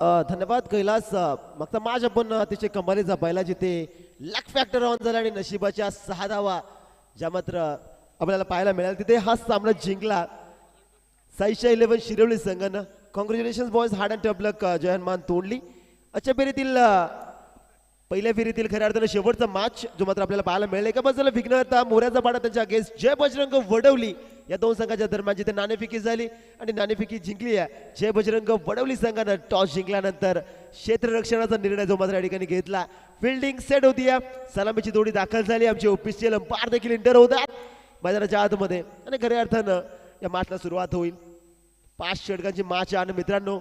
धन्यवाद कैलास मग माझ्या पण तिचे कमालीचा पहिला जिथे लक फॅक्टर ऑन झाला आणि नशिबाच्या 6 धावा ज्या मात्र आपल्याला पाहायला मिळाल तिथे हा सामना जिंकला 611 शिरवली संघानं. Congratulation boys, hard and tough luck. जयमान तोडली अच्छा फेरीतील पहिल्या फेरीतील खऱ्या अर्थानं शेवटचा मॅच जो मात्र आपल्याला पाहायला मिळेल. एका बाजूला विघ्नहर्ता मोऱ्याचा पाडा त्यांच्या अगेन्स्ट जय बजरंग वडवली या दोन संघाच्या दरम्यान जिथे नाणेफेकी झाली आणि नाणेफेकी जिंकली आहे. जय बजरंग वडवली संघानं टॉस जिंकल्यानंतर क्षेत्ररक्षणाचा निर्णय जो मात्र या ठिकाणी घेतला. फिल्डिंग सेट होती या सलामीची जोडी दाखल झाली. आमचे ऑफिशियल अंपायर देखील इंटर होतात मैदानाच्या आतमध्ये आणि खऱ्या अर्थानं या मॅचला सुरुवात होईल. 5 षटकांची मॅच आणि मित्रांनो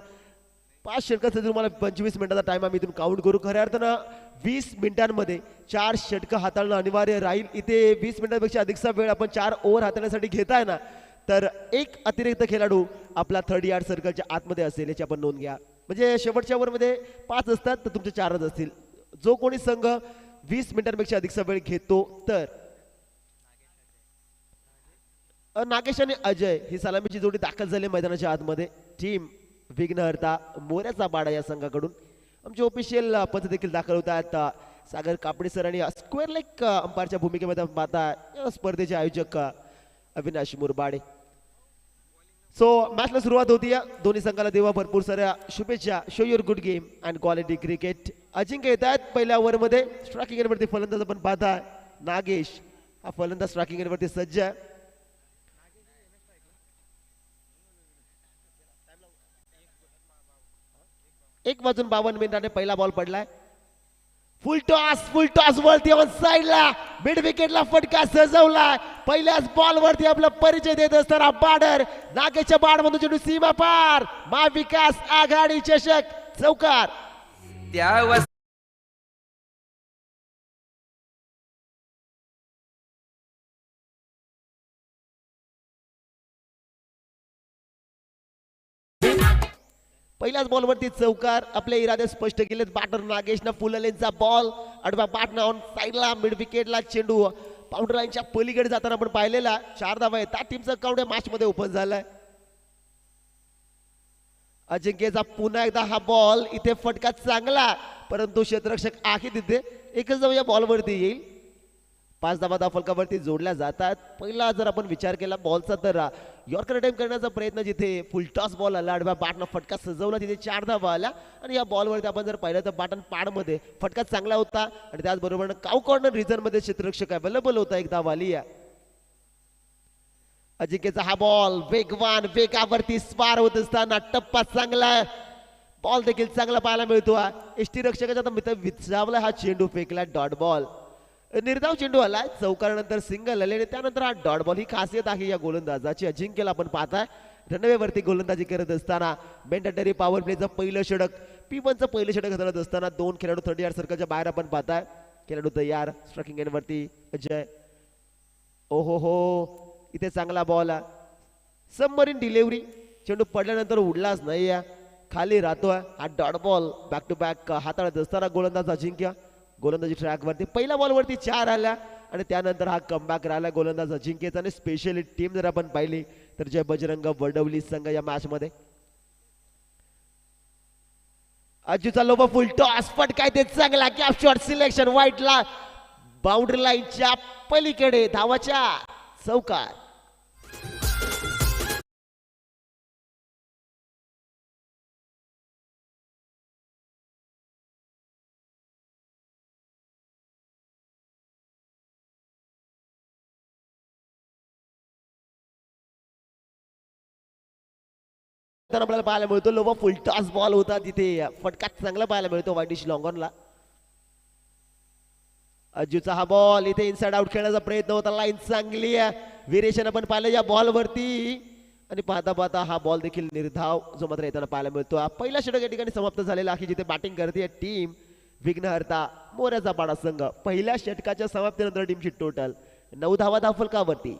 5 षटकांचा तुम्हाला 25 मिनिटाचा टाइम आम्ही इथून काउंट करू. खऱ्या अर्थानं 20 मिनिटांमध्ये 4 षटकं हाताळणं अनिवार्य राहील. इथे 20 मिनिटांपेक्षा अधिकचा वेळ आपण 4 ओव्हर हाताळण्यासाठी घेताय ना, तर एक अतिरिक्त खेळाडू आपला 3rd यार्ड सर्कलच्या आतमध्ये असेल याची आपण नोंद घ्या. म्हणजे शेवटच्या ओव्हरमध्ये 5 असतात तर तुमचे 4च असतील. जो कोणी संघ 20 मिनिटांपेक्षा अधिकचा वेळ घेतो तर नागेश आणि अजय ही सलामीची जोडी दाखल झाली मैदानाच्या आतमध्ये. टीम विघ्नहर्ता मोऱ्याचा बाडा या संघाकडून आमचे ऑफिशियल पंच देखील दाखल होत आहेत. सागर कापडे सर आणि स्क्वेअर लेग अंपायरच्या भूमिकेमध्ये पाहता या स्पर्धेचे आयोजक अविनाश मुरबाडे. सो मॅचला सुरुवात होती. दोन्ही संघाला देवा भरपूर साऱ्या शुभेच्छा. Show your good game and quality cricket. Ajinkya येत आहेत पहिल्या ओव्हरमध्ये. स्ट्रायकिंग एंडवरती फलंदाज आपण पाहता नागेश हा फलंदाज स्ट्रायकिंग एंडवरती सज्ज आहे. एक वाजून 52 मिनिटाने पहिला बॉल पडलाय. फुल टॉस वरती ऑन साइडला मिड विकेटला फटका सजवलाय. पहिल्याच बॉल वरती आपला परिचय देत असताना बाडर नागेशच्या बाडमधून चेंडू सीमा पार. महाविकास आघाडी चषक चौकार. पहिल्याच बॉलवरती चौकार. आपले इरादे स्पष्ट केलेत. बॅटर नागेशनं फुल लेनचा बॉल आडवा बॅटनं ऑन साइडला मिड विकेटला चेंडू बाउंड्री लाईनच्या पलीकडे जाताना आपण पाहिलेला. 4 धावा आहेत. त्या टीमचा अकाउंट या मॅच मध्ये ओपन झालाय. अजिंक्यचा पुन्हा एकदा हा बॉल इथे फटका चांगला परंतु क्षेत्ररक्षक आहे तिथे. एकच धाव या बॉलवरती येईल. 5 धावा फलकावरती जोडल्या जातात. पहिला जर आपण विचार केला बॉलचा तर यॉर्कर अटेम्प्ट करण्याचा प्रयत्न जिथे फुल टॉस बॉल आला आडव्या बॅटनं फटका सजवला तिथे 4 धावा आल्या. आणि या बॉलवरती आपण जर पाहिलं तर बॅटन पाडमध्ये फटका चांगला होता आणि त्याचबरोबर काउ कॉर्नर रिझन मध्ये क्षेत्ररक्षक अवेलेबल होता. एक धाव आली. अजिंक्यचा हा बॉल वेगवान वेगावरती स्पार होत असताना टप्पा चांगला बॉल देखील चांगला पाहायला मिळतो. एसटी रक्षकाचा मित्र विचावला हा चेंडू फेकला. डॉट बॉल निर्धाव चेंडू आला. चौकारानंतर सिंगल आले आणि त्यानंतर हा डॉट बॉल ही खासियत आहे या गोलंदाजाची. अजिंक्यला आपण पाहताय रनवेवरती गोलंदाजी करत असताना मेंडेटरी पॉवर प्लेचं पहिलं षटक P1चं पहिलं षटक हाताळत असताना 2 खेळाडू 3rd यार्ड सर्कलच्या बाहेर आपण पाहताय. खेळाडू तयार. स्ट्रायकिंग एंडवरती अजय. ओहो हो इथे चांगला बॉल सबमरीन डिलिव्हरी. चेंडू पडल्यानंतर उडलाच नाही खाली राहतोय. हा dot ball back to back हाताळत असताना गोलंदाज अजिंक्य गोलंदाजी ट्रॅक वरती. पहिल्या बॉलवरती 4 आल्या आणि त्यानंतर हा कमबॅक राहिला गोलंदाज अजिंक्यचा. आणि स्पेशली टीम जर आपण पाहिली तर जय बजरंग वडवली संघ या मॅच मध्ये. अजूचा लोबो फुल टॉस फटकाय ते चांगला कॅप शॉट सिलेक्शन व्हाईटला बाउंड्री लाईनच्या पलीकडे धावाच्या चौकार. आपल्याला पाहायला मिळतो लोबो फुल टॉस बॉल होता तिथे फटका चांगला पाहायला मिळतो वाईटिश लॉंगॉनला. अजूचा हा बॉल इथे इनसाइड आउट खेळण्याचा प्रयत्न होता. लाईन चांगली व्हेरिएशन आपण पाहिलं या बॉल वरती आणि पाहता पाहता हा बॉल देखील निर्धाव जो मात्र येताना पाहायला मिळतो. पहिला षटक या ठिकाणी समाप्त झालेला आहे जिथे बॅटिंग करते टीम विघ्नहर्ता मोऱ्याचा पाडा संघ. पहिल्या षटकाच्या समाप्तीनंतर टीमची टोटल 9 धावा फलकावरती.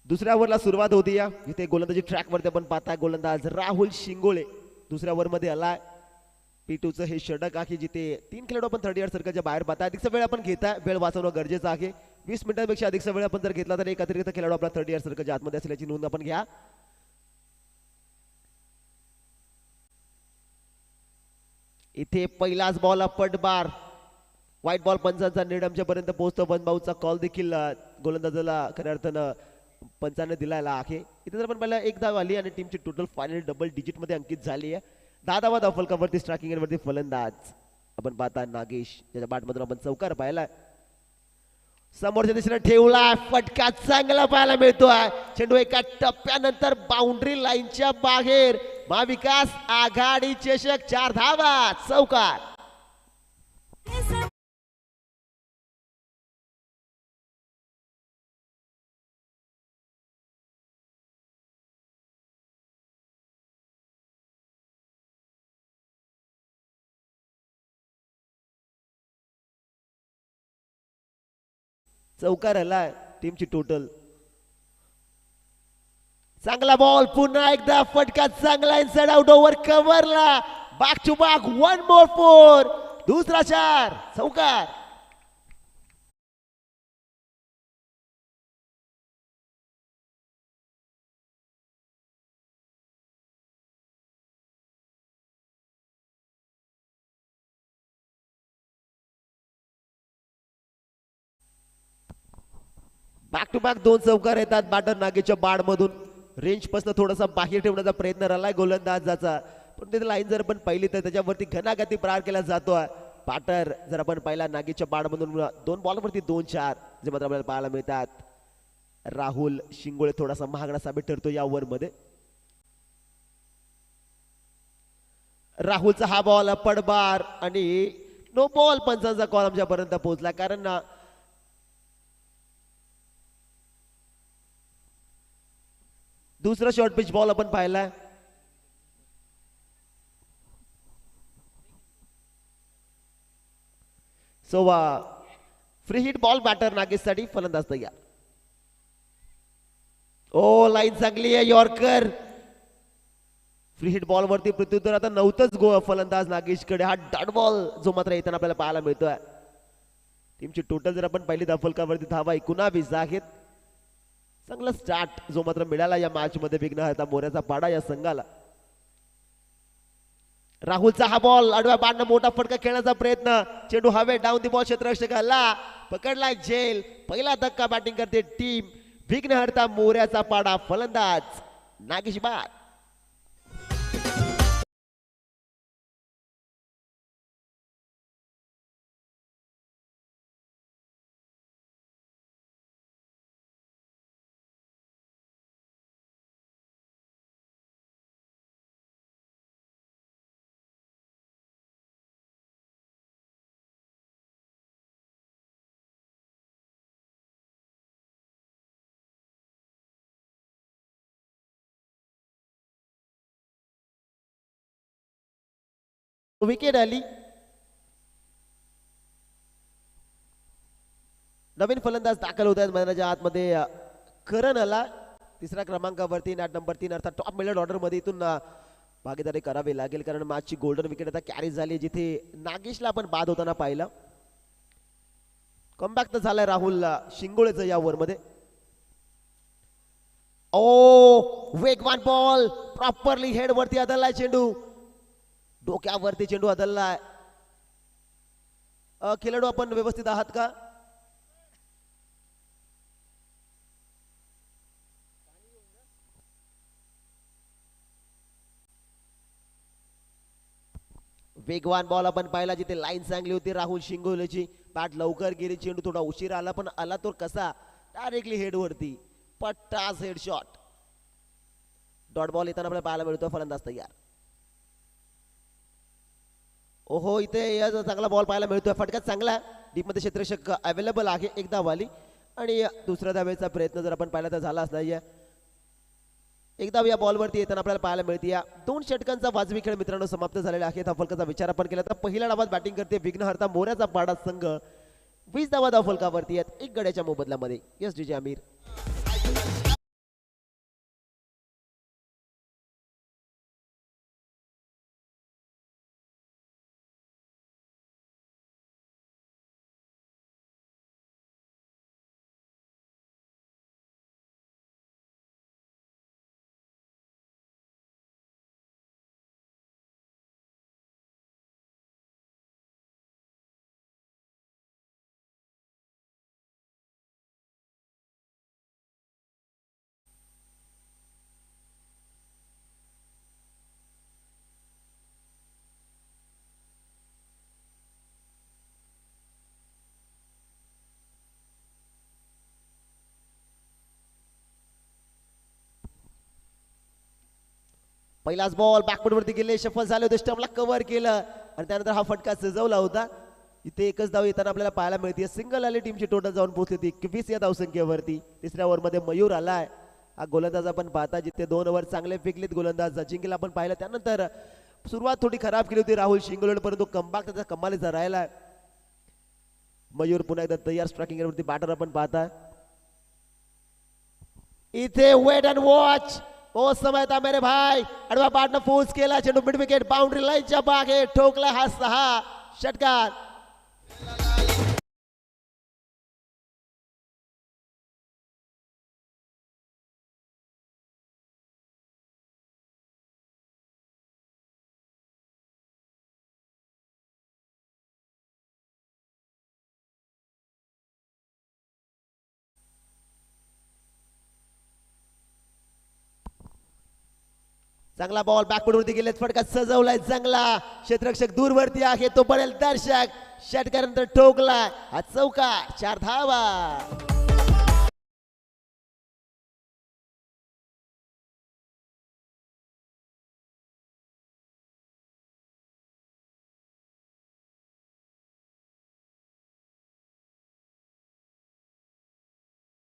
दुसऱ्या ओव्हरला सुरुवात होती या इथे गोलंदाजी ट्रॅक वरती आपण पाहताय गोलंदाज राहुल शिंगोळे दुसऱ्या ओव्हर मध्ये आलाय P2चं हे षटक आहे जिथे 3 खेळाडू आपण 30 सर्कलच्या बाहेर पाहताय अधिकचा वेळ आपण घेताय वेळ वाचवणं गरजेचं आहे 20 मिनिटांपेक्षा अधिकचा वेळ आपण जर घेतला तर एक अतिरिक्त खेळाडू आपला 30 सर्कलच्या आतमध्ये असेल याची नोंद आपण घ्या इथे पहिलाच बॉल पटबार व्हाईट बॉल पंचांचा निर्णय पर्यंत पोहोचतो बनबाऊचा कॉल देखील गोलंदाजाला खऱ्या अर्थानं पंचाने दिलेला आहे इथे जर आपण पहिला एक धाव आली आणि टीमची टोटल फायनल डबल डिजिट मध्ये अंकित झाली आहे 10 धावा फलकावरती स्ट्रायकिंग वरती फलंदाज आपण पाहता नागेश ज्याच्या बॅटमधून आपण चौकार पाहिलाय समोरच्या दिशेने ठेवला फटका चांगला पाहायला मिळतोय चेंडू एका टप्प्यानंतर बाउंड्री लाईनच्या बाहेर महाविकास आघाडी चषक 4 धावा चौकार चौकार आलाय टीमची टोटल चांगला बॉल पुन्हा एकदा फटका चांगला इनसाइड आउट ओव्हर कव्हरला बॅक टू बॅक 1 मोर 4 दुसरा 4 चौकार बॅक टू बॅक 2 चौकार येतात बॅटर नागेच्या बाड मधून रेंज पासून थोडासा बाहेर ठेवण्याचा प्रयत्न राहिलाय गोलंदाजाचा पण तिथे लाईन जर आपण पाहिली तर त्याच्यावरती घनाघाती प्रहार केला जातोय बॅटर जर आपण पाहिला नागेच्या बाड मधून 2 बॉलवरती 2-4 जे मात्र आपल्याला पाहायला मिळतात राहुल शिंगोळे थोडासा महागडा साबित ठरतो या ओव्हर मध्ये राहुलचा हा बॉल पडबार आणि नो बॉल पंचांचा कॉल आमच्यापर्यंत पोहोचला कारण दुसरा शॉर्ट पिच बॉल आपण पाहिलाय so free hit ball batter नागेशसाठी फलंदाज तयार ओ लाईन चांगली आहे यॉर्कर फ्री हिट बॉल वरती प्रत्युत्तर आता नव्हतंच फलंदाज नागेशकडे हा डॉट बॉल जो मात्र येताना आपल्याला पाहायला मिळतोय टीमची टोटल जर आपण पाहिली फलकावरती धावा 19 आहेत चांगला स्टार्ट जो मात्र मिळाला या मॅच मध्ये विघ्नहर्ता मोऱ्याचा पाडा या संघाला राहुलचा हा बॉल आडव्या बाणनं मोठा फटका खेळण्याचा प्रयत्न चेंडू हवे डाऊन दी बॉल क्षेत्ररक्षकाला पकडलाय झेल पहिला धक्का बॅटिंग करते टीम विघ्नहर्ता मोऱ्याचा पाडा फलंदाज नागेश बाद विकेट आली नवीन फलंदाज दाखल होत आहेत मैदानाच्या आतमध्ये करण आला तिसऱ्या क्रमांकावरती मॅच नंबर 3 अर्थात टॉप मिडल ऑर्डर मध्ये इथून भागीदारी करावी लागेल कारण मॅचची गोल्डन विकेट आता कॅरी झाली जिथे नागेशला आपण बाद होताना पाहिलं कमबॅक तर झालाय राहुल शिंगोळेचं या ओव्हर मध्ये ओ वेगवान बॉल प्रॉपरली हेड वरती आदळलाय चेंडू डोक्यावरती चेंडू आदळलाय खेळाडू आपण व्यवस्थित आहात का वेगवान बॉल आपण पाहिला जिथे लाईन चांगली होती राहुल शिंगोलेची बॅट लवकर गेली चेंडू थोडा उशीर आला पण आला तो कसा डायरेक्टली हेड वरती pattas head shot dot ball येताना आपल्याला पाहायला मिळतो फलंदाज तयार ओहो इथे चांगला बॉल पाहायला मिळतोय फटका चांगला डीप मध्ये क्षेत्ररक्षक अवेलेबल आहे एक धाव आली आणि दुसऱ्या धावेचा प्रयत्न जर आपण पाहिला तर झालाच नाहीये एक धाव या बॉलवरती येताना आपल्याला पाहायला मिळते या 2 षटकांचा वाजवी खेळ मित्रांनो समाप्त झालेला आहे त्या फलकाचा विचार आपण केला तर पहिल्या डावात बॅटिंग करते विघ्नहर्ता मोऱ्याचा पाडा संघ 20 धावा धाव फलकावरती आहेत 1 गड्याच्या मोबदल्यामध्ये यस DJ आमिर पहिलाच बॉल बॅकफूट वरती गेले, शफल झाले होते, स्टंपला कव्हर केलं आणि त्यानंतर हा फटका सजवला होता. इथे एकच धाव येताना आपल्याला पाहायला मिळते. सिंगल आली टीमची टोटल जाऊन पोहोचली होती 21 या धावसंख्येवरती. तिसऱ्या ओव्हरमध्ये मयूर आलाय. हा गोलंदाज आपण पाहता जिथे 2 ओव्हर चांगले फेकलेत गोलंदाज अजिंक्यला आपण पाहिलं. त्यानंतर सुरुवात थोडी खराब केली होती राहुल शिंगोले, परंतु कमबॅक त्याचा कमालीचा राहिला. मयूर पुन्हा एकदा तयार स्ट्रायकिंग वरती बॅटर आपण पाहता. इथे वेट अँड वॉच ओ समय था मेरे भाई. अडवा पार्टनर फोर्स केला, चेंडू मिड विकेट बाउंड्री लाईनच्या बागे ठोकला हा 6 षटकार. चांगला बॉल बॅकवर्ड वरती गेले, फटका सजवलाय चांगला. क्षेत्ररक्षक दूरवरती आहे, तो पडेल दर्शक. षटकारानंतर ठोकलाय हा चौकार. 4 धावा.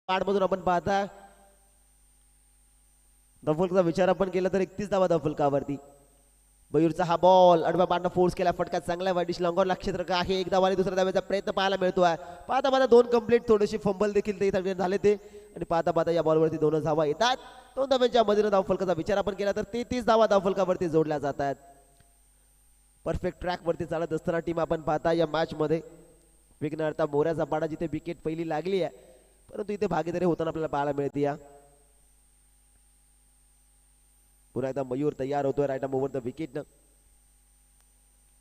मधून आपण पाहता दफलकाचा विचार आपण केला तर 31 धावा दफलकावरती. मयूरचा हा बॉल अडवा पाडणं फोर्स केला, फटका चांगला वाईडिश लॉंगॉन क्षेत्ररक्षक आहे. एक धावाने दुसऱ्या धाव्याचा प्रयत्न पाहायला मिळतोय. पाहता पाहता 2 कंप्लीट, थोडीशी फंबल देखील ते झाले ते आणि पाहता पाहता या बॉलवरती 2 धावा येतात. 2 धाव्यांच्या मधील धावफलकाचा विचार आपण केला तर 33 धावा धावफलकावरती जोडल्या जातात. परफेक्ट ट्रॅक वरती चालत असताना टीम आपण पाहता या मॅच मध्ये विघ्नहर्ता मोऱ्याचा पाडा जिथे विकेट पहिली लागली आहे, परंतु इथे भागीदारी होताना आपल्याला पाहायला मिळते. या पुन्हा एकदा मयूर तयार होतोय राईट ओव्हर द विकेट.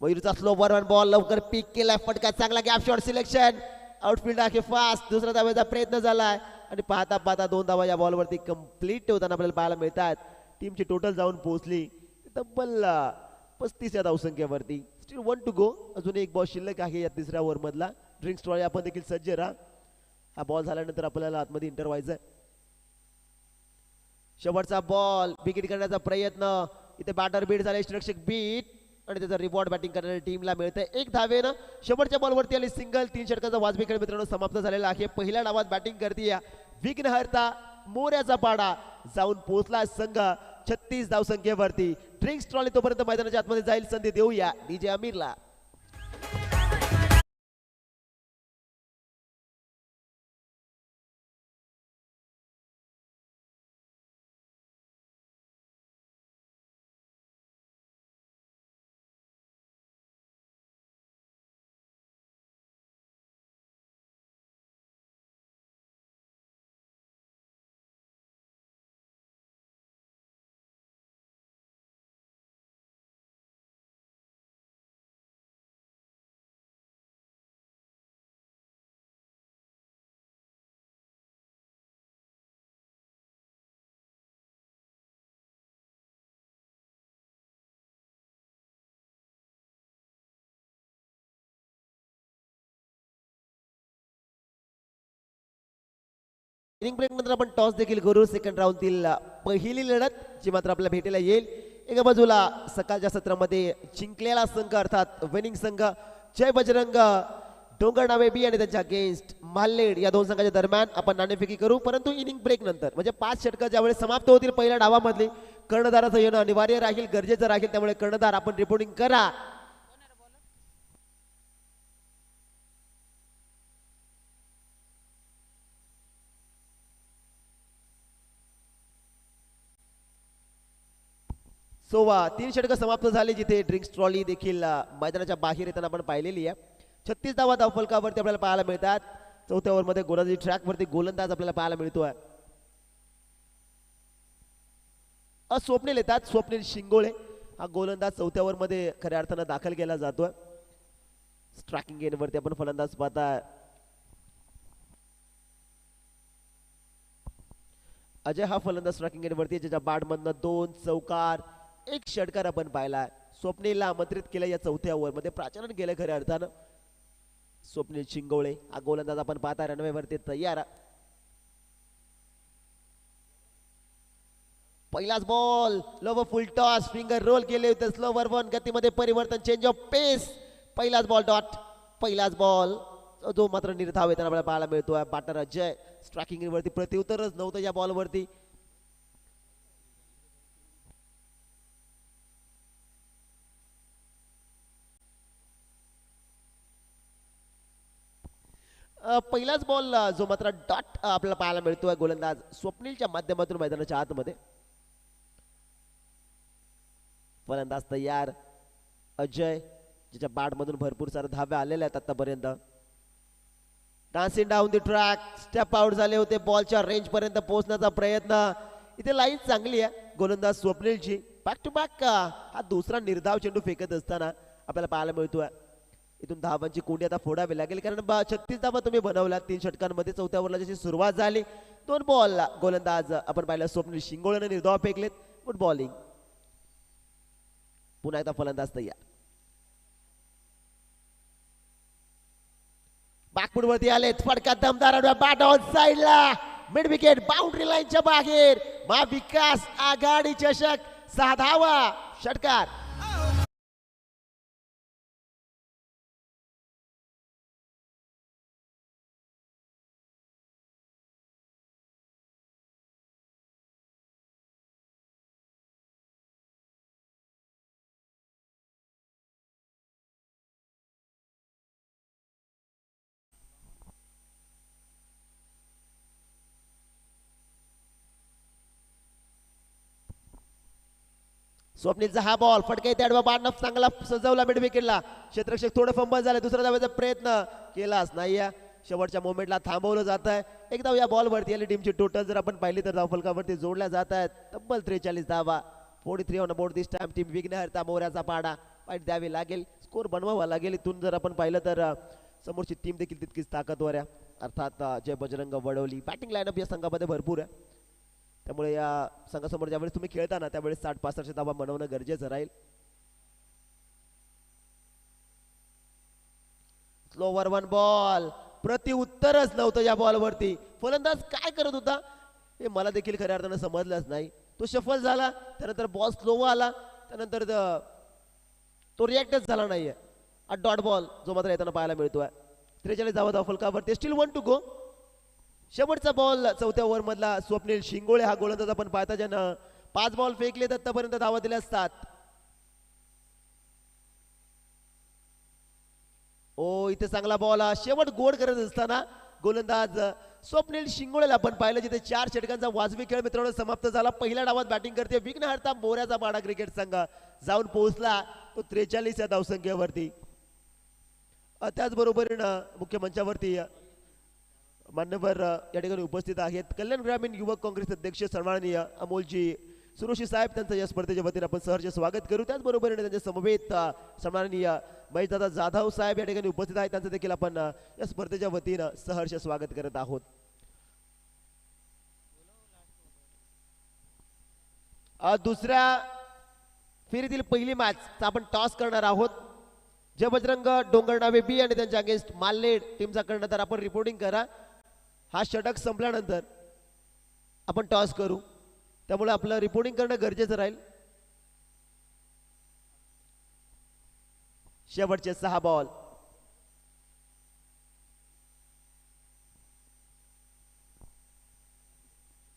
मयूरचा स्लो वन बॉल लवकर पिक केलाय, फटका चांगला, गॅप शॉट सिलेक्शन, आउटफील्ड आहे फास्ट. दुसऱ्या धावेचा प्रयत्न झालाय आणि पाहता पाहता 2 धावा या बॉलवरती कंप्लीट होताना आपल्याला पाहायला मिळतात. टीमची टोटल जाऊन पोहोचली तब्बल 35 या धावसंख्येवरती. Steel 1 to go. अजून एक बॉल शिल्लक आहे या तिसऱ्या ओव्हर मधला. ड्रिंक स्टॉल आपण देखील सज्ज राहा. हा बॉल झाल्यानंतर आपल्याला आतमध्ये इंटर व्हायचंय. शेवटचा बॉल विकेट करण्याचा प्रयत्न, इथे बॅटर बीट झाले, रक्षक बीट आणि त्याचा रिवॉर्ड बॅटिंग करणाऱ्या टीमला मिळतंय 1 धावेनं. शेवटच्या बॉलवरती आली सिंगल. 3 षटकाचा वाजवी खेळ मित्रांनो समाप्त झालेला आहे. पहिल्या डावात बॅटिंग करते विघ्नहर्ता मोऱ्याचा पाडा. जाऊन पोहोचला संघ 36 धावसंख्येवरती. ड्रिंक्स ट्रॉली तोपर्यंत मैदानाच्या आतमध्ये जाईल. संधी देऊया डीजे आमिरला. इनिंग ब्रेक नंतर आपण टॉस देखील करू. सेकंड राऊंडतील पहिली लढत जी मात्र आपल्याला भेटायला येईल. एका बाजूला सकाळच्या सत्रामध्ये जिंकलेला संघ अर्थात विनिंग संघ जय बजरंग डोंगर नावे बी आणि त्यांच्या अगेन्स्ट माल्लेड या 2 संघाच्या दरम्यान आपण नाणेफेकी करू. परंतु इनिंग ब्रेक नंतर म्हणजे 5 षटकं ज्यावेळेस समाप्त होतील पहिल्या डावामधली कर्णधाराचं येणं अनिवार्य राहील, गरजेचं राहील. त्यामुळे कर्णधार आपण रिपोर्टिंग करा. सोवा 3 षटकं समाप्त झाली जिथे ड्रिंक्स ट्रॉली देखील मैदानाच्या बाहेर येताना आपण पाहिलेली आहे. 36 धावा धावफलकावरती आपल्याला पाहायला मिळतात. चौथ्या ओव्हरमध्ये गोलंदाजी ट्रॅक वरती गोलंदाज आपल्याला पाहायला मिळतोय. स्वप्नील येतात, स्वप्नील शिंगोळे हा गोलंदाज चौथ्या ओव्हरमध्ये खऱ्या अर्थानं दाखल केला जातोय. स्ट्रायकिंग एंडवरती आपण फलंदाज पाहता अजय हा फलंदाज स्ट्रायकिंग एंडवरती, ज्याच्या बॅटमधनं 2 चौकार 1 षटकार आपण पाहिला. स्वप्नीलला आमंत्रित केलं या चौथ्या ओव्हरमध्ये, प्राचारण केलं खऱ्या अर्थानं. स्वप्नील शिंगोळे हा गोलंदाज आपण पाहता रनवेवरती तयार. पहिलाच ball low full toss finger roll केले होते स्लोवर वन गतीमध्ये परिवर्तन चेंज ऑफ पेस पहिलाच बॉल डॉट पहिलाच बॉल जो मात्र निर्धाव येताना आपल्याला पाहायला मिळतोय बॅटर अजय स्ट्रायकिंग वरती प्रत्युत्तरच नव्हतं या बॉल वरती पहिलाच बॉल जो मात्र डॉट आपल्याला पाहायला मिळतोय गोलंदाज स्वप्नीलच्या माध्यमातून मैदानाच्या आतमध्ये फलंदाज तयार अजय ज्याच्या बॅट मधून भरपूर सारे धावे आलेले आहेत आतापर्यंत dancing down the track step out झाले होते बॉलच्या रेंज पर्यंत पोहोचण्याचा प्रयत्न इथे लाईन चांगली आहे गोलंदाज स्वप्नीलची बॅक टू बॅक हा दुसरा निर्धाव चेंडू फेकत असताना आपल्याला पाहायला मिळतोय इथून धावांची कोंडी आता फोडावी लागेल कारण 36 धावा तुम्ही बनवल्या 3 षटकांमध्ये चौथ्या ओव्हरला जशी सुरुवात झाली 2 बॉल गोलंदाज आपण पाहिलं स्वप्नील शिंगोळेने निर्धाव फेकलेत गुड बॉलिंग पुन्हा एकदा फलंदाज तयार बॅकफूट वरती आलेत फडका दमदार बॅट ऑन साइडला मिड विकेट बाउंड्री लाईनच्या बाहेर महाविकास आघाडी चषक 6 धावा षटकार स्वप्नीलचा हा बॉल फटका येते आडवा बाण चांगला सजवला मिड विकेटला क्षेत्ररक्षक थोडं फंबल झालं दुसरा धावाचा प्रयत्न केलाच नाही शेवटच्या मोमेंटला थांबवलं जात आहे एकदा या बॉल वरती आली टीमची टोटल जर आपण पाहिली तर धावफलकावरती जोडल्या जात आहेत तब्बल 43 धावा 43 on board this time team विघ्नहर्ता मोऱ्याचा पाडा वाईट द्यावी लागेल स्कोर बनवावा लागेल इथून जर आपण पाहिलं तर समोरची टीम देखील तितकीच ताकदवर आहे अर्थात जय बजरंग वडवली बॅटिंग लाईनअप या संघामध्ये भरपूर आहे त्यामुळे या संघासमोर ज्यावेळेस तुम्ही खेळताना त्यावेळेस 60-65 धावा बनवणं गरजेचं राहील स्लोवर वन बॉल प्रत्युत्तरच नव्हतं या बॉल वरती फलंदाज काय करत होता हे मला देखील खऱ्या अर्थानं समजलंच नाही तो शफल झाला त्यानंतर बॉल स्लो आला त्यानंतर तो रिॲक्टच झाला नाहीये डॉट बॉल जो मात्र येताना पाहायला मिळतोय 43 धावा धावफलकावरती स्टील 1 टू गो शेवटचा बॉल चौथ्या ओव्हर मधला स्वप्नील शिंगोळे हा गोलंदाज आपण पाहता ज्यानं 5 बॉल फेकले तर आतापर्यंत धावा दिल्या 7 ओ इथे चांगला बॉल शेवट गोड करत असताना गोलंदाज स्वप्नील शिंगोळेला आपण पाहिलं जिथे 4 षटकांचा वाजवी खेळ मित्रांनो समाप्त झाला पहिल्या डावात बॅटिंग करते विघ्नहर्ता मोऱ्याचा पाडा क्रिकेट संघ जाऊन पोहोचला तो 43 या धावसंख्येवरती त्याचबरोबरीनं मुख्य मंचावरती मान्यवर या ठिकाणी उपस्थित आहेत कल्याण ग्रामीण युवक काँग्रेस अध्यक्ष सन्माननीय अमोलजी सुरोशी साहेब त्यांचं या स्पर्धेच्या वतीने आपण सहर्ष स्वागत करू त्याचबरोबर त्यांच्या समवेत सन्माननीय महेशदादा जाधव साहेब या ठिकाणी उपस्थित आहेत त्यांचं देखील आपण या स्पर्धेच्या वतीनं सहर्ष स्वागत करत आहोत दुसऱ्या फेरीतील पहिली मॅच आपण टॉस करणार आहोत जय बजरंग डोंगरनावे बी आणि त्यांच्या अगेन्स्ट माल्लेड टीमचा कर्णधार आपण रिपोर्टिंग करा हा षटक संपल्यानंतर आपण टॉस करू त्यामुळे आपलं रिपोर्टिंग करणं गरजेचं राहील शेवटचे 6 बॉल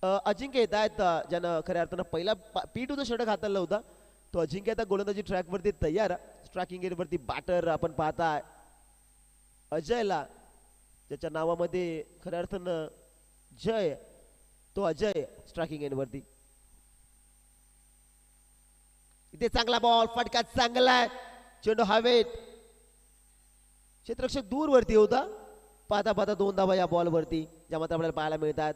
अजिंक्य येत आहेत ज्यानं खऱ्या अर्थानं पहिला P2 षटक हाताळला होता तो अजिंक्य आता गोलंदाजी ट्रॅक वरती तयार स्ट्रायकिंग एंड वरती बॅटर आपण पाहताय अजयला ज्याच्या नावामध्ये खऱ्या अर्थानं जय तो अजय स्ट्रायकिंग एंड वरती इथे चांगला बॉल फटका चांगला चेंडू हवेत क्षेत्ररक्षक दूर वरती होता पाहता पाहता 2 धावा या बॉल वरती ज्या मात्र आपल्याला पाहायला मिळतात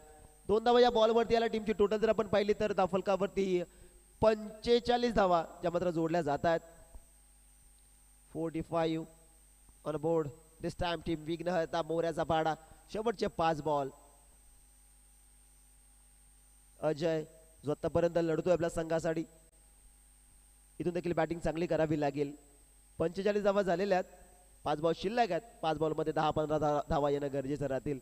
2 धावा या बॉल वरती आला टीमची टोटल जर आपण पाहिली तर धावफलकावरती 45 धावा ज्या मात्र जोडल्या जात आहेत 45 on board this time team विघ्नहर्ता मोऱ्याचा पाडा शेवटचे 5 बॉल अजय जो आतापर्यंत लढतोय आपल्या संघासाठी इथून देखील बॅटिंग चांगली करावी लागेल 45 धावा झालेल्या आहेत 5 बॉल शिल्लक आहेत 5 बॉल मध्ये 10-15 धावा येणं गरजेचं राहतील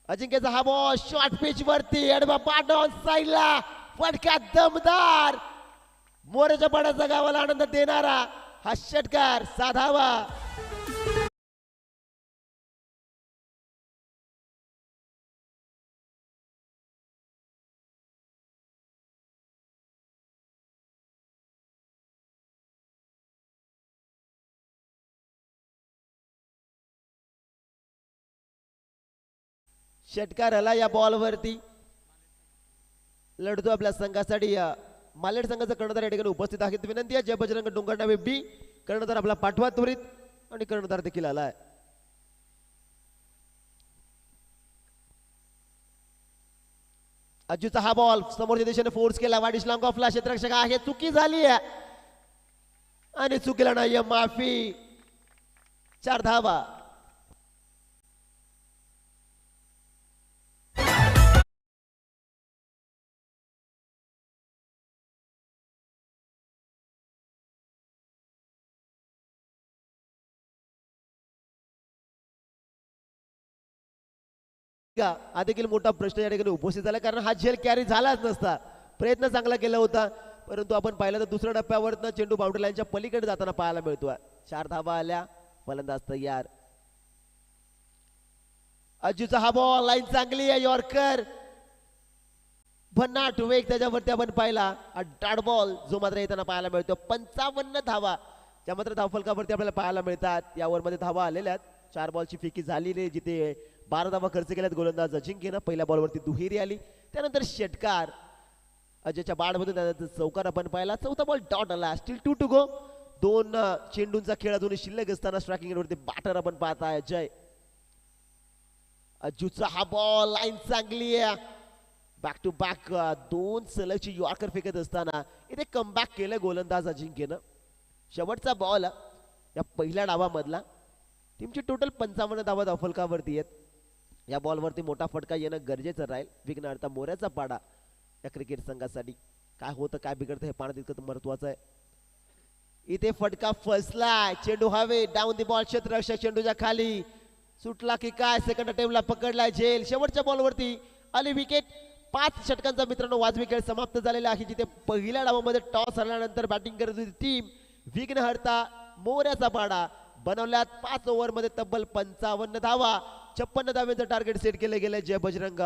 अजिंक्यचा हा बॉल शॉर्ट पिच वरती आणि पाठ ऑन साईडला फटका दमदार मोरेच्या पाण्याचा गावाला आनंद देणारा हा षटकार साधावा. षटकार आला या बॉल वरती लढतो आपल्या संघासाठी. मालेड संघाचा कर्णधार या ठिकाणी उपस्थित आहेत. विनंती आहे जय बजरंग डोंगरनावे बी कर्णधार आपला पाठवा त्वरित आणि कर्णधार देखील आलाय. अज्जूचा हा बॉल समोरच्या दिशेने फोर्स केला वाडिश लॉंग ऑफला क्षेत्ररक्षक आहे चुकी झाली आहे आणि चुकीला नाही माफी 4 धावा. हा देखील मोठा प्रश्न या ठिकाणी उपस्थित झाला कारण हा झेल कॅरी झालाच नसता. प्रयत्न चांगला केला होता परंतु आपण पाहिलं तर दुसऱ्या टप्प्यावर चेंडू बाउंड्री लाईनच्या पलीकडे जाताना पाहायला मिळतोय. 4 धावा आल्या फलंदाज तयार. अज्जूचा हा बॉल लाईन चांगली आहे यॉर्कर भन्नाट वेग त्याच्यावरती आपण पाहिला. डाड बॉल जो मात्र येताना पाहायला मिळतो. 55 धावा ज्या मात्र धावफलकावरती आपल्याला पाहायला मिळतात. या ओव्हरमध्ये धावा आलेल्या आहेत. 4 बॉलची फेकी झालेली जिथे 12 धावा खर्च केल्यात गोलंदाज अजिंक्यनं. पहिल्या बॉलवरती दुहेरी आली त्यानंतर षटकार अजयच्या बाडमधून त्यानंतर चौकार आपण पाहिला. चौथा बॉल डॉट आला. Still 2 to go. 2 चेंडूंचा खेळ अजून शिल्लक असताना स्ट्रायकिंग वरती बॅटर आपण पाहताय अजय. अज्जूचा हा बॉल लाईन चांगली आहे. बॅक टू बॅक 2 सलगची यॉर्कर फेकत असताना इथे कमबॅक केलं गोलंदाज अजिंक्यनं. शेवटचा बॉल या पहिल्या डावामधला. टीमची टोटल 55 धावा धावफलकावरती आहेत. या बॉलवरती मोठा फटका येणं गरजेचं राहील. विघ्नहर्ता मोऱ्याचा पाडा या क्रिकेट संघासाठी. काय होतं काय बिघडतं हे पाहणं तितकं महत्वाचं आहे. इथे फटका फसलाय. चेंडू हवे डाऊन दी बॉल क्षेत्ररक्षक चेंडूच्या खाली सुटला की काय सेकंड टेमला पकडलाय झेल. शेवटच्या बॉलवरती आली विकेट. 5 षटकांचा मित्रांनो वाजवी खेळ समाप्त झालेला आहे जिथे पहिल्या डावामध्ये टॉस हरल्यानंतर बॅटिंग करत होती टीम विघ्नहर्ता मोऱ्याचा पाडा. बनवल्यात 5 ओव्हरमध्ये तब्बल 55 धावा. 56 धाव्यांचं टार्गेट सेट केलं गेलं जय बजरंग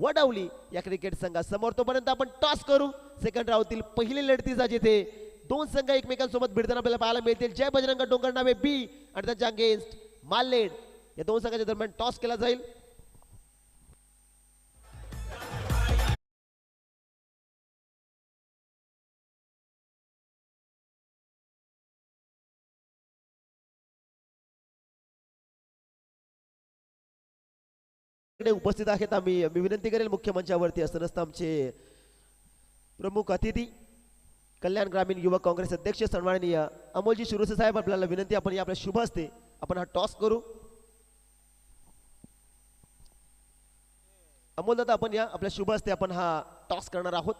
वडवली या क्रिकेट संघासमोर. तोपर्यंत आपण टॉस करू सेकंड राऊंडतील पहिली लढतीचा जिथे 2 संघ एकमेकांसोबत भिडताना आपल्याला पाहायला मिळतील. जय बजरंग डोंगरनावे बी आणि त्याच्या अगेन्स्ट मालेड या 2 संघाच्या दरम्यान टॉस केला जाईल. उपस्थित आहेत. मी विनंती करेल मुख्य मंचावरती असताना आमचे प्रमुख अतिथी कल्याण ग्रामीण युवक काँग्रेस अध्यक्ष सन्माननीय अमोलजी शिरोसे साहेब आपल्याला विनंती आपण आपल्या शुभ हस्ते आपण हा टॉस करू. अमोल दादा आपण या आपल्या शुभ हस्ते आपण हा टॉस करणार आहोत.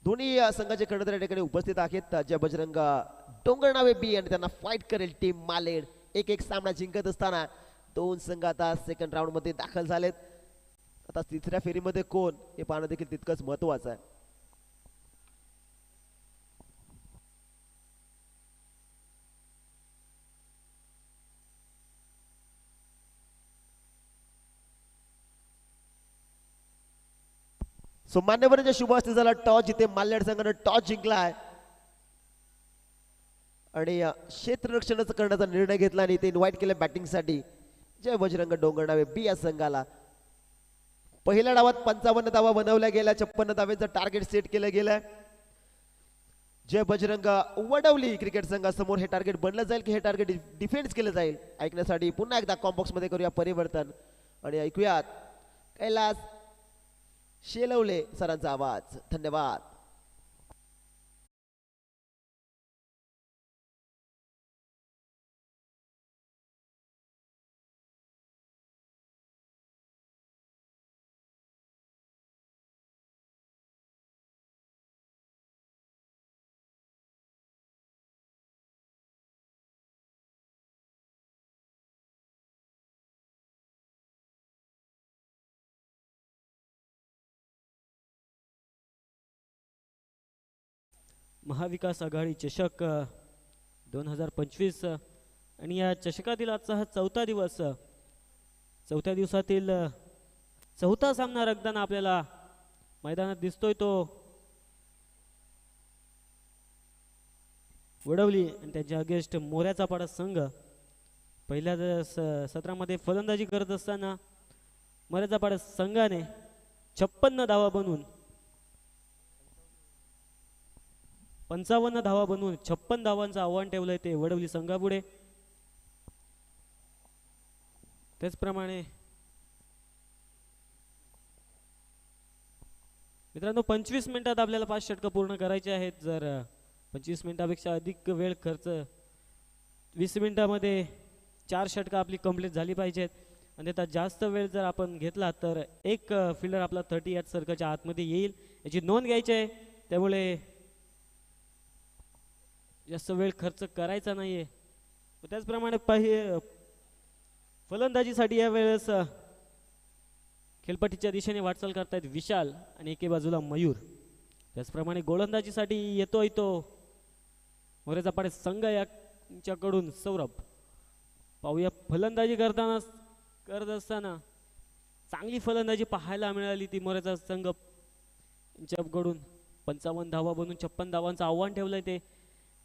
दोन्ही संघाचे कर्णधार या ठिकाणी उपस्थित आहेत. जय बजरंग डोंगरनावे बी आणि त्यांना फाईट करेल टीम मालेड. 1-1 सामना जिंकत असताना 2 संघ आता सेकंड राऊंड मध्ये दाखल झालेत. आता तिसऱ्या फेरीमध्ये कोण हे पाहणं देखील तितकंच महत्वाचं आहे. सो मान्यवरांच्या शुभ हस्ते झाला टॉस जिथे मालेड संघानं टॉस जिंकलाय आणि क्षेत्ररक्षणाचा करण्याचा निर्णय घेतला आणि ते इन्व्हाइट केलं बॅटिंगसाठी जय बजरंग डोंगरनावे बी या संघाला. पहिल्या डावात 55 धावा बनवल्या गेल्या. 56 धाव्यांचं टार्गेट सेट केलं गेलंय. जय बजरंग वडवली क्रिकेट संघासमोर हे टार्गेट बनलं जाईल की हे टार्गेट डिफेन्स केलं जाईल ऐकण्यासाठी पुन्हा एकदा कॉम्बॉक्स मध्ये करूया परिवर्तन आणि ऐकूयात कैलास शेलवले सरांचा आवाज. धन्यवाद. महाविकास आघाडी चषक 2025 आणि या चषकातील आजचा हा चौथा दिवस, चौथ्या दिवसातील चौथा सामना रंगताना आपल्याला मैदानात दिसतोय तो वडवली आणि त्यांच्या अगेन्स्ट मोऱ्याचा पाडा संघ. पहिल्या सत्रामध्ये फलंदाजी करत असताना मोऱ्याचा पाडा संघाने 56 धावा बनवून 55 धावा बनवून 56 धावांचं आव्हान ठेवलंय ते वडवली संघापुढे. त्याचप्रमाणे मित्रांनो 25 मिनिटात आपल्याला 5 षटकं पूर्ण करायचे आहेत. जर 25 मिनिटापेक्षा अधिक वेळ खर्च 20 मिनिटामध्ये 4 षटकं आपली कंप्लीट झाली पाहिजेत. आणि त्यात जास्त वेळ जर आपण घेतला तर एक फिल्डर आपला 38 सर्कलच्या आतमध्ये येईल याची नोंद घ्यायची आहे. त्यामुळे जास्त वेळ खर्च करायचा नाहीये. त्याचप्रमाणे फलंदाजीसाठी या वेळेस खेळपट्टीच्या दिशेने वाटचाल करतायत विशाल आणि एके बाजूला मयूर. त्याचप्रमाणे गोलंदाजीसाठी येतोय तो मोरेचा पाडे संघ यांच्याकडून सौरभ. पाहूया फलंदाजी करत असताना चांगली फलंदाजी पाहायला मिळाली ती मोरेचा संघ यांच्याकडून. 55 धावा बनवून 56 धावांचं आव्हान ठेवलंय ते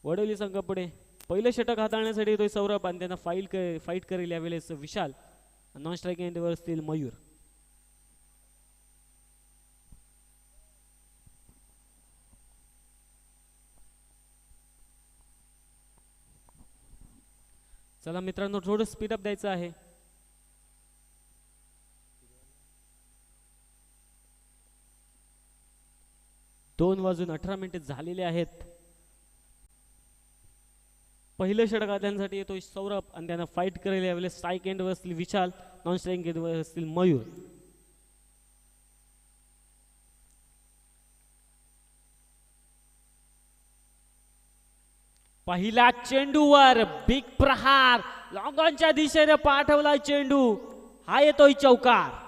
वडवली संघापुढे. पहिलं षटक हाताळण्यासाठी येतोय सौरभ आणि त्यांना फाईट करेल यावेळेस विशाल. नॉन स्ट्राईक एंडवर असतील मयूर. चला मित्रांनो थोडं स्पीडअप द्यायचं आहे. दोन वाजून 18 मिनिटे झालेले आहेत. पहिलं षटक हाताळण्यासाठी येतोय सौरभ आणि त्यांना फाईट करेल यावेळेस स्ट्राईक एंडवर असतील विशाल, नॉन स्ट्राईक एंडवर असतील मयूर. पहिला चेंडूवर बिग प्रहार लॉंग ऑनच्या दिशेने पाठवला चेंडू. हा येतोय चौकार.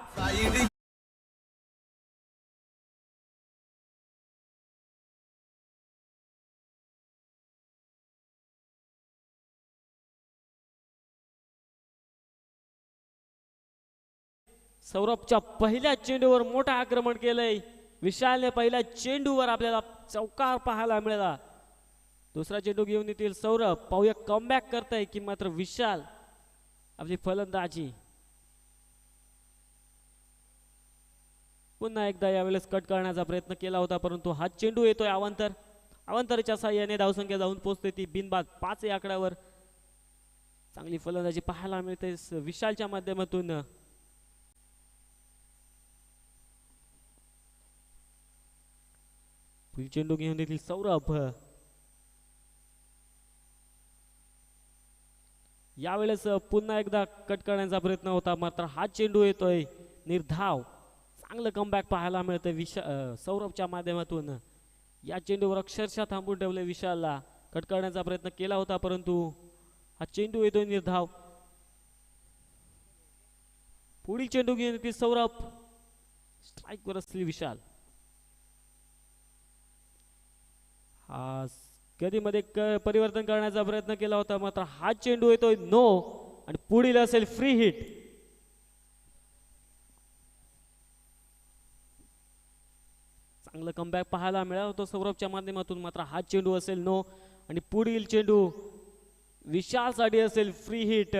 सौरभच्या पहिल्या चेंडूवर मोठं आक्रमण केलंय विशालने. पहिल्या चेंडूवर आपल्याला चौकार पाहायला मिळाला. दुसरा चेंडू घेऊन येतील सौरभ. पाहूया कमबॅक करताय की मात्र विशाल आपली फलंदाजी. पुन्हा एकदा यावेळेस कट करण्याचा प्रयत्न केला होता परंतु हा चेंडू येतोय अवांतरच्या साह्याने धावसंख्या जाऊन पोहोचते ती बिनबाद 5 या आकड्यावर. चांगली फलंदाजी पाहायला मिळते विशालच्या माध्यमातून. चेंडू घेऊन येतील सौरभ. यावेळेस पुन्हा एकदा कट करण्याचा प्रयत्न होता मात्र हा चेंडू येतोय निर्धाव. चांगलं कमबॅक पाहायला मिळतं सौरभच्या माध्यमातून. या चेंडूवर अक्षरशः थांबून ठेवले विशालला. कट करण्याचा प्रयत्न केला होता परंतु हा चेंडू येतोय निर्धाव. पुढील चेंडू घेऊन येतील सौरभ. स्ट्राईकवर असतील विशाल. हा गतीमध्ये परिवर्तन करण्याचा प्रयत्न केला होता मात्र हा चेंडू येतोय नो आणि पुढील असेल फ्री हिट. चांगलं कमबॅक पाहायला मिळालं होतं सौरभच्या माध्यमातून मात्र हा चेंडू असेल नो आणि पुढील चेंडू विशालसाठी असेल फ्री हिट.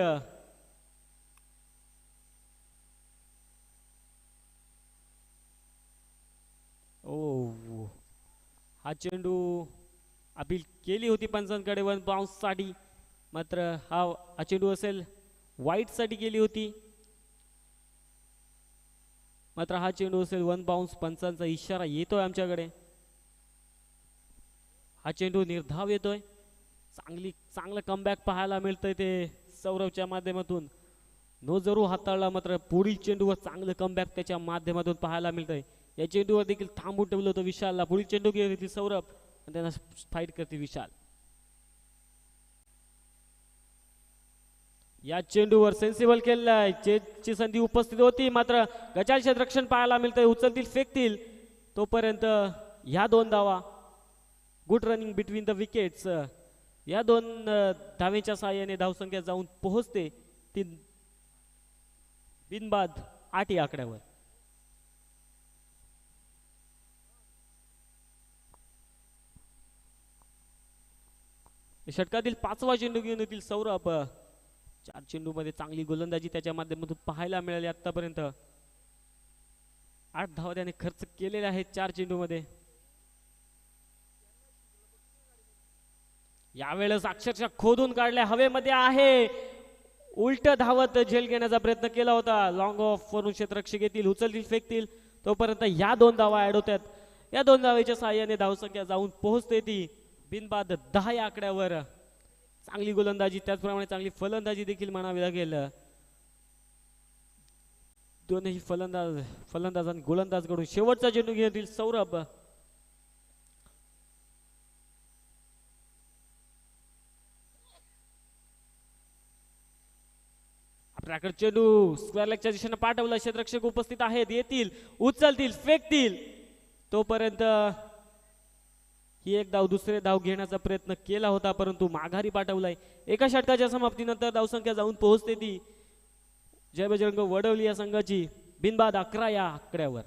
ओ हा चेंडू अपील केली होती पंचांकडे 1 बाउन्स साठी मात्र हा चेंडू असेल वाईट साठी केली होती मात्र हा चेंडू असेल 1 बाउन्स. पंचांचा इशारा येतोय आमच्याकडे. हा चेंडू निर्धाव येतोय. चांगलं कमबॅक पाहायला मिळतंय ते सौरभच्या माध्यमातून. नो जरूर हाताळला मात्र पुढील चेंडूवर चांगलं कमबॅक त्याच्या माध्यमातून पाहायला मिळतंय. या चेंडूवर देखील थांबून ठेवलं होतं विशालला. पुढील चेंडू घेतली सौरभ आणि त्यांना फाईट करते विशाल. या चेंडूवर सेन्सिबल केलाय. चेंजची संधी उपस्थित होती मात्र गजाल क्षेत्ररक्षण पाहायला मिळतंय. उचलतील फेकतील तोपर्यंत ह्या 2 धावा good running between the wickets. या दोन धावेच्या साहाय्याने धावसंख्या जाऊन पोहोचते ती बिनबाद 8 या आकड्यावर. षटकातील 5वा चेंडू घेऊन येतील सौरभ. 4 चेंडू मध्ये चांगली गोलंदाजी त्याच्या माध्यमातून पाहायला मिळाली आतापर्यंत. 8 धावा त्याने खर्च केलेल्या आहेत 4 चेंडू मध्ये. यावेळेस अक्षरशः खोदून काढल्या हवेमध्ये आहे. उलट धावत झेल घेण्याचा प्रयत्न केला होता. लॉंग ऑफ वरून क्षेत्ररक्षक येतील, उचलतील, फेकतील, तोपर्यंत या 2 धावा ऍड होतात. या 2 धावेच्या साहाय्याने धावसंख्या जाऊन पोहोचते ती बिनबाद 10 या आकड्यावर. चांगली गोलंदाजी त्याचप्रमाणे चांगली फलंदाजी देखील म्हणावी लागेल. दोनही फलंदाज आणि गोलंदाज कडून. शेवटचा चेंडू घेतील सौरभ. आपल्याकडे चेंडू स्क्वेअर लेगच्या दिशेने पाठवला. क्षेत्ररक्षक उपस्थित आहेत, येतील, उचलतील, फेकतील, तोपर्यंत ही एक धाव दुसरे धाव घेण्याचा प्रयत्न केला होता परंतु माघारी पाठवलाय. एका षटकाच्या समाप्तीनंतर धावसंख्या जाऊन पोहोचते ती जय बजरंग वडवली या संघाची बिनबाद 11 या आकड्यावर.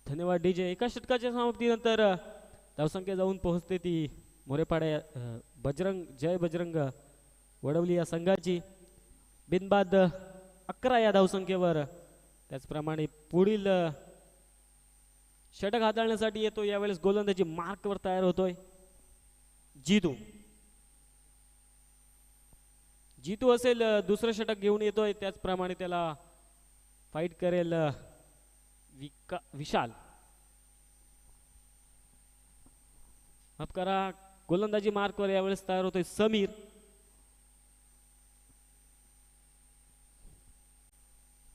धन्यवाद डीजे. एका षटकाच्या समाप्तीनंतर धावसंख्या जाऊन पोहोचते ती मोरेपाड्या जय बजरंग वडवली या संघाची बिनबाद 11 या धावसंख्येवर. त्याचप्रमाणे पुढील षटक हाताळण्यासाठी येतो यावेळेस गोलंदाजी मार्कवर तयार होतोय जीतू असेल. दुसरं षटक घेऊन येतोय, त्याचप्रमाणे त्याला फाईट करेल विशाल. माफ करा, गोलंदाजी मार्कवर यावेळेस तयार होतोय समीर.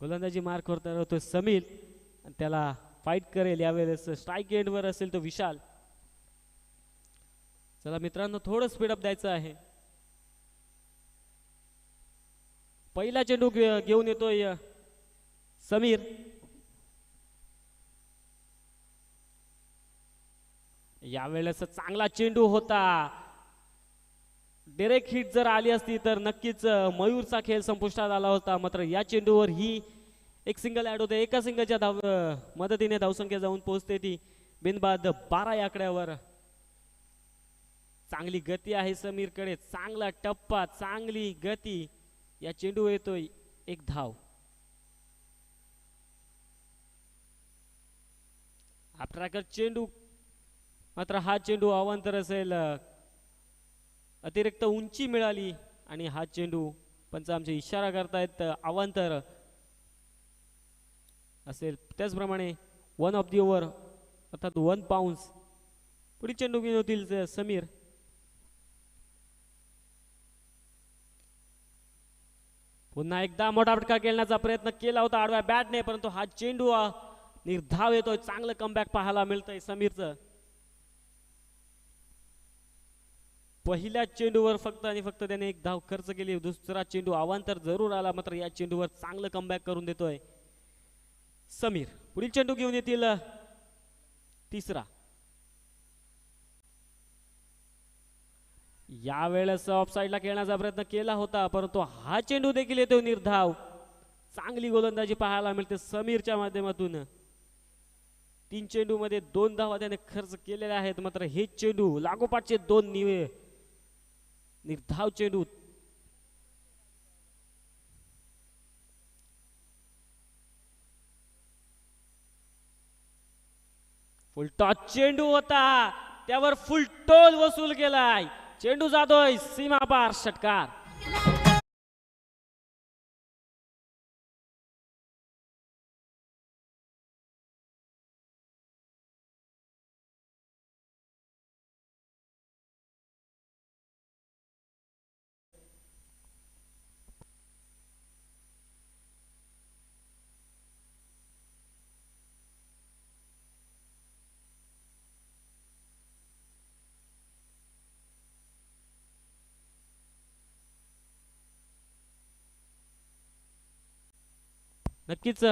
गोलंदाजी मार्कवर तयार होतोय समीर आणि त्याला फाईट करेल यावेळेस स्ट्राईक एंडवर असेल तो विशाल. चला मित्रांनो, थोडं स्पीडअप द्यायचं आहे. पहिला चेंडू घेऊन येतोय समीर. यावेळेस चांगला चेंडू होता. डायरेक्ट हिट जर आली असती तर नक्कीच मयूरचा खेळ संपुष्टात आला होता. मात्र या चेंडूवर ही एक सिंगल ऍड होते. एका सिंगलच्या मदतीने धावसंख्या जाऊन पोहोचते ती बिनबाद 12 या आकड्यावर. चांगली गती आहे समीरकडे, चांगला टप्पा, चांगली गती. या चेंडू येतोय एक धाव. आपल्याकडे चेंडू मात्र हा चेंडू अवांतर असेल. अतिरिक्त उंची मिळाली आणि हा चेंडू पंच आमचे इशारा करतायत अवांतर असेल. त्याचप्रमाणे 1 ऑफ दी ओव्हर अर्थात 1 बाउन्स. पुढील चेंडू घेऊन होतील समीर. पुन्हा एकदा मोठा फटका खेळण्याचा प्रयत्न केला होता आडव्या बॅटने परंतु हा चेंडू निर्धाव येतोय. चांगलं कमबॅक पाहायला मिळतंय समीरचं. पहिल्या चेंडूवर फक्त आणि फक्त त्याने एक धाव खर्च केली. दुसरा चेंडू अवांतर जरूर आला मात्र या चेंडूवर चांगलं कमबॅक करून देतोय समीर. पुढील चेंडू घेऊन येतील तिसरा. यावेळेस ऑफ साइडला खेळण्याचा प्रयत्न केला होता परंतु हा चेंडू देखील येतो निर्धाव. चांगली गोलंदाजी पाहायला मिळते समीरच्या माध्यमातून. 3 चेंडू मध्ये 2 धावा त्याने खर्च केलेल्या आहेत मात्र हे चेंडू लागोपाठचे 2 निर्धाव चेंडू. फुल टॉस चेंडू होता, त्यावर फुल टोल वसूल केलाय. चेंडू जातोय सीमापार, षटकार. नक्कीच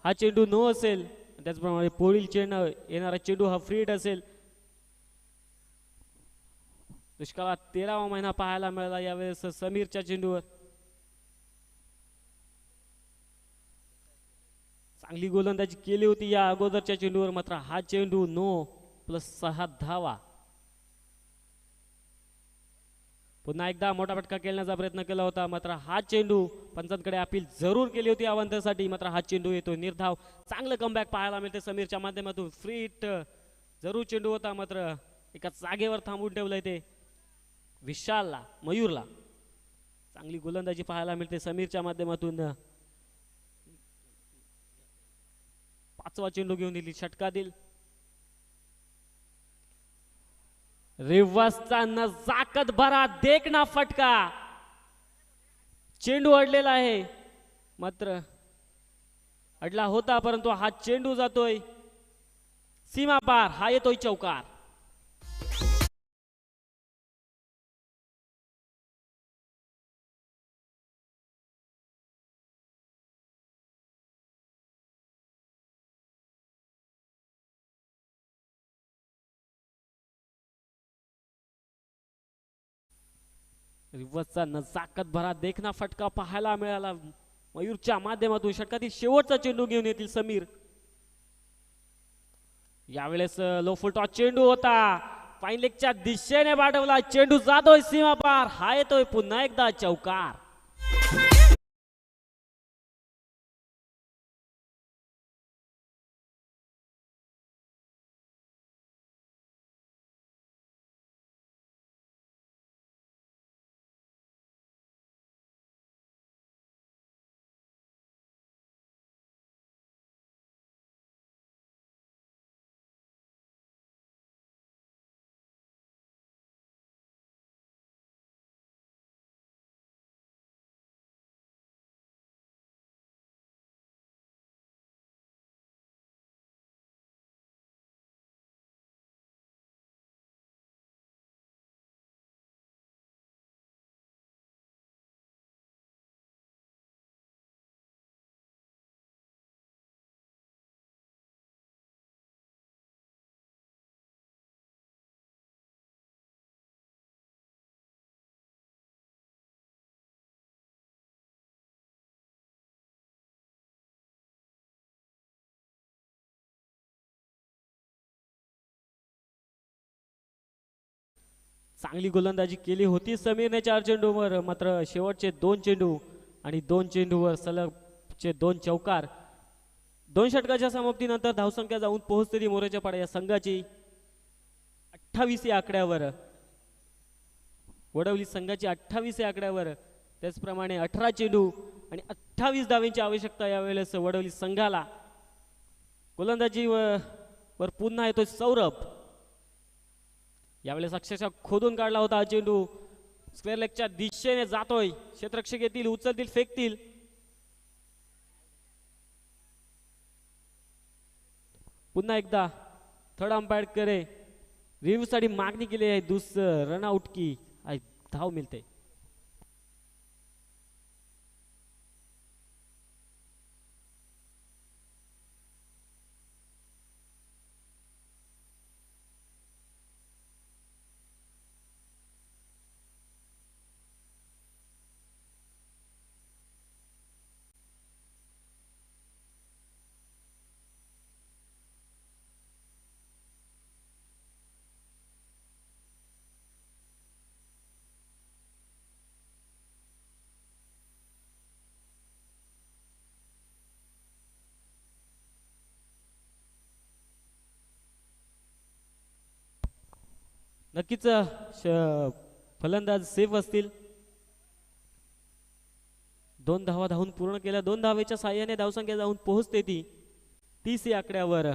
हा चेंडू नो असेल. त्याचप्रमाणे पुढील चेंडू येणारा चेंडू हा फ्रीड असेल. दुष्काळात 13वा महिना पाहायला मिळाला यावेळेस समीरच्या चेंडूवर. चांगली गोलंदाजी केली होती या अगोदरच्या चेंडूवर, मात्र हा चेंडू नो प्लस 6 धावा. पुन्हा एकदा मोठा फटका खेळण्याचा प्रयत्न केला होता, मात्र हा चेंडू पंचांकडे अपील जरूर केली होती अवंतसाठी, मात्र हा चेंडू येतो निर्धाव. चांगलं कमबॅक पाहायला मिळते समीरच्या माध्यमातून. फ्री हिट जरूर चेंडू होता, मात्र एका जागेवर थांबून ठेवलंय ते विशालला, मयूरला. चांगली गोलंदाजी पाहायला मिळते समीरच्या माध्यमातून. 5वा चेंडू घेऊन दिली षटका दिल. रिव्हर्सचा नजाकत भरा देखना फटका. चेंडू अडलेला आहे, मात्र अडला होता परंतु हा चेंडू जातोय सीमा पार. हा येतोय चौकार. रिव्हर्सचा नजाकत भरा देखना फटका पाहायला मिळाला मयूरच्या माध्यमातून. षटकातील शेवटचा चेंडू घेऊन येतील समीर. यावेळेस लो फुल टॉस चेंडू होता, फाईन लेगच्या दिशेने पाठवला. चेंडू जातोय सीमा पार. हा येतोय पुन्हा एकदा चौकार. चांगली गोलंदाजी केली होती समीरने 4 चेंडूवर, मात्र शेवटचे 2 चेंडू आणि 2 चेंडूवर सलगचे 2 चौकार. 2 षटकाच्या समाप्तीनंतर धावसंख्या जाऊन पोहोचलेली मोरेच्या पाड्या या संघाची 28 या आकड्यावर. वडवली संघाची 28 या आकड्यावर. त्याचप्रमाणे 18 चेंडू आणि 28 धावेंची आवश्यकता यावेळेस वडवली संघाला. गोलंदाजी वर पुन्हा येतोय सौरभ. यावेळेस अक्षरशः खोदून काढला होता हा चेंडू. स्क्वेअर लेगच्या दिशेने जातोय. क्षेत्ररक्षक येतील, उचलतील, फेकतील. पुन्हा एकदा थर्ड अंपायर करे रिव्ह्यू साठी मागणी केली आहे. दुसरं रनआउट की धाव मिळते. नक्कीच फलंदाज सेफ असतील. 2 धावा धावून पूर्ण केल्या. 2 धावेच्या साह्याने धावसंख्या जाऊन पोहोचते ती 30 या आकड्यावर.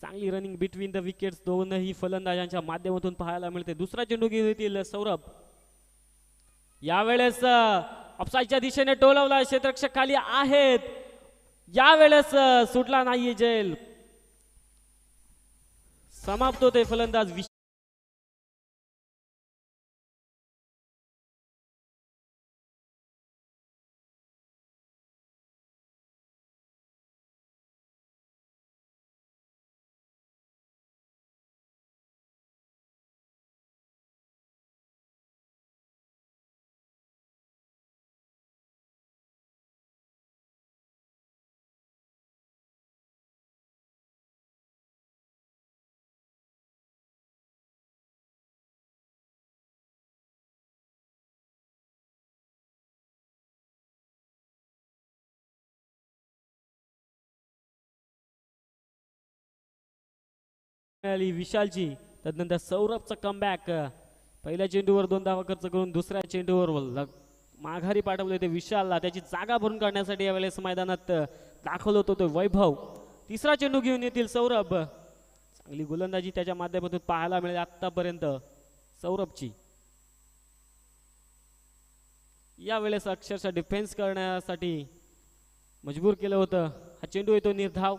चांगली रनिंग बिटवीन द विकेट्स दोनही फलंदाजांच्या माध्यमातून पाहायला मिळते. दुसरा चेंडू घेऊन येतील सौरभ. यावेळेस ऑफसाईडच्या दिशेने टोलवला. क्षेत्ररक्षक खाली आहेत. यावेळेस सुटला नाहीये जेल. समाप्त होते फलंदाज मिळाली विशालची. तदनंतर सौरभचा कमबॅक. पहिल्या चेंडूवर 2 धावा खर्च करून दुसऱ्या चेंडूवर माघारी पाठवले ते विशालला. त्याची जागा भरून काढण्यासाठी यावेळेस मैदानात दाखल होतो तो वैभव. तिसरा चेंडू घेऊन येतील सौरभ. चांगली गोलंदाजी त्याच्या माध्यमातून पाहायला मिळेल आतापर्यंत सौरभची. यावेळेस अक्षरशः डिफेन्स करण्यासाठी मजबूर केलं होतं. हा चेंडू येतो निर्धाव.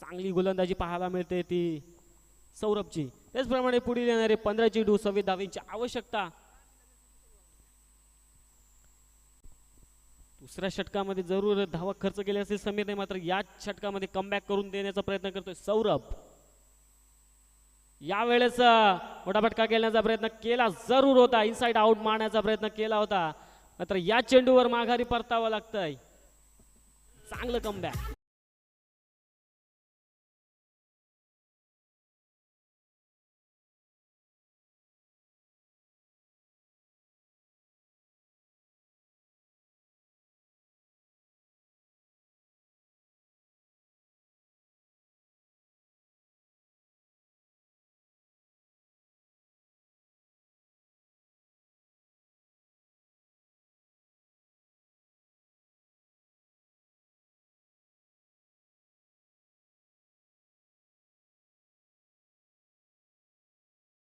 चांगली गोलंदाजी पाहायला मिळते ती सौरभची. त्याचप्रमाणे पुढील येणारे 15 चेंडू 26 धावांची आवश्यकता. दुसऱ्या षटकामध्ये जरूर धावा खर्च केले असेल समीरने, मात्र या षटकामध्ये कमबॅक करून देण्याचा प्रयत्न करतोय सौरभ. यावेळेस मोठा फटका खेळण्याचा प्रयत्न केला जरूर होता. इनसाइड आउट मारण्याचा प्रयत्न केला होता, मात्र या चेंडूवर माघारी परतावं लागतंय. चांगलं कमबॅक.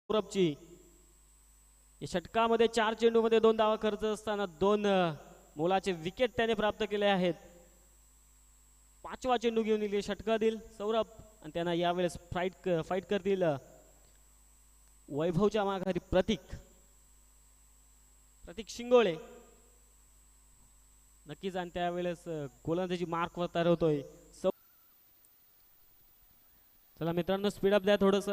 सौरभची या षटकामध्ये 4 चेंडूमध्ये 2 धावा खर्च असताना 2 मोलाचे विकेट त्याने प्राप्त केले आहेत. 5वा चेंडू घेऊन येईल षटकातील सौरभ आणि त्यांना यावेळेस फाईट करतील वैभवच्या माघारी प्रतीक शिंगोळे. नक्कीच आणि त्यावेळेस गोलंदाजी मार्क ठरवतोय. चला मित्रांनो स्पीड अप द्या थोडस.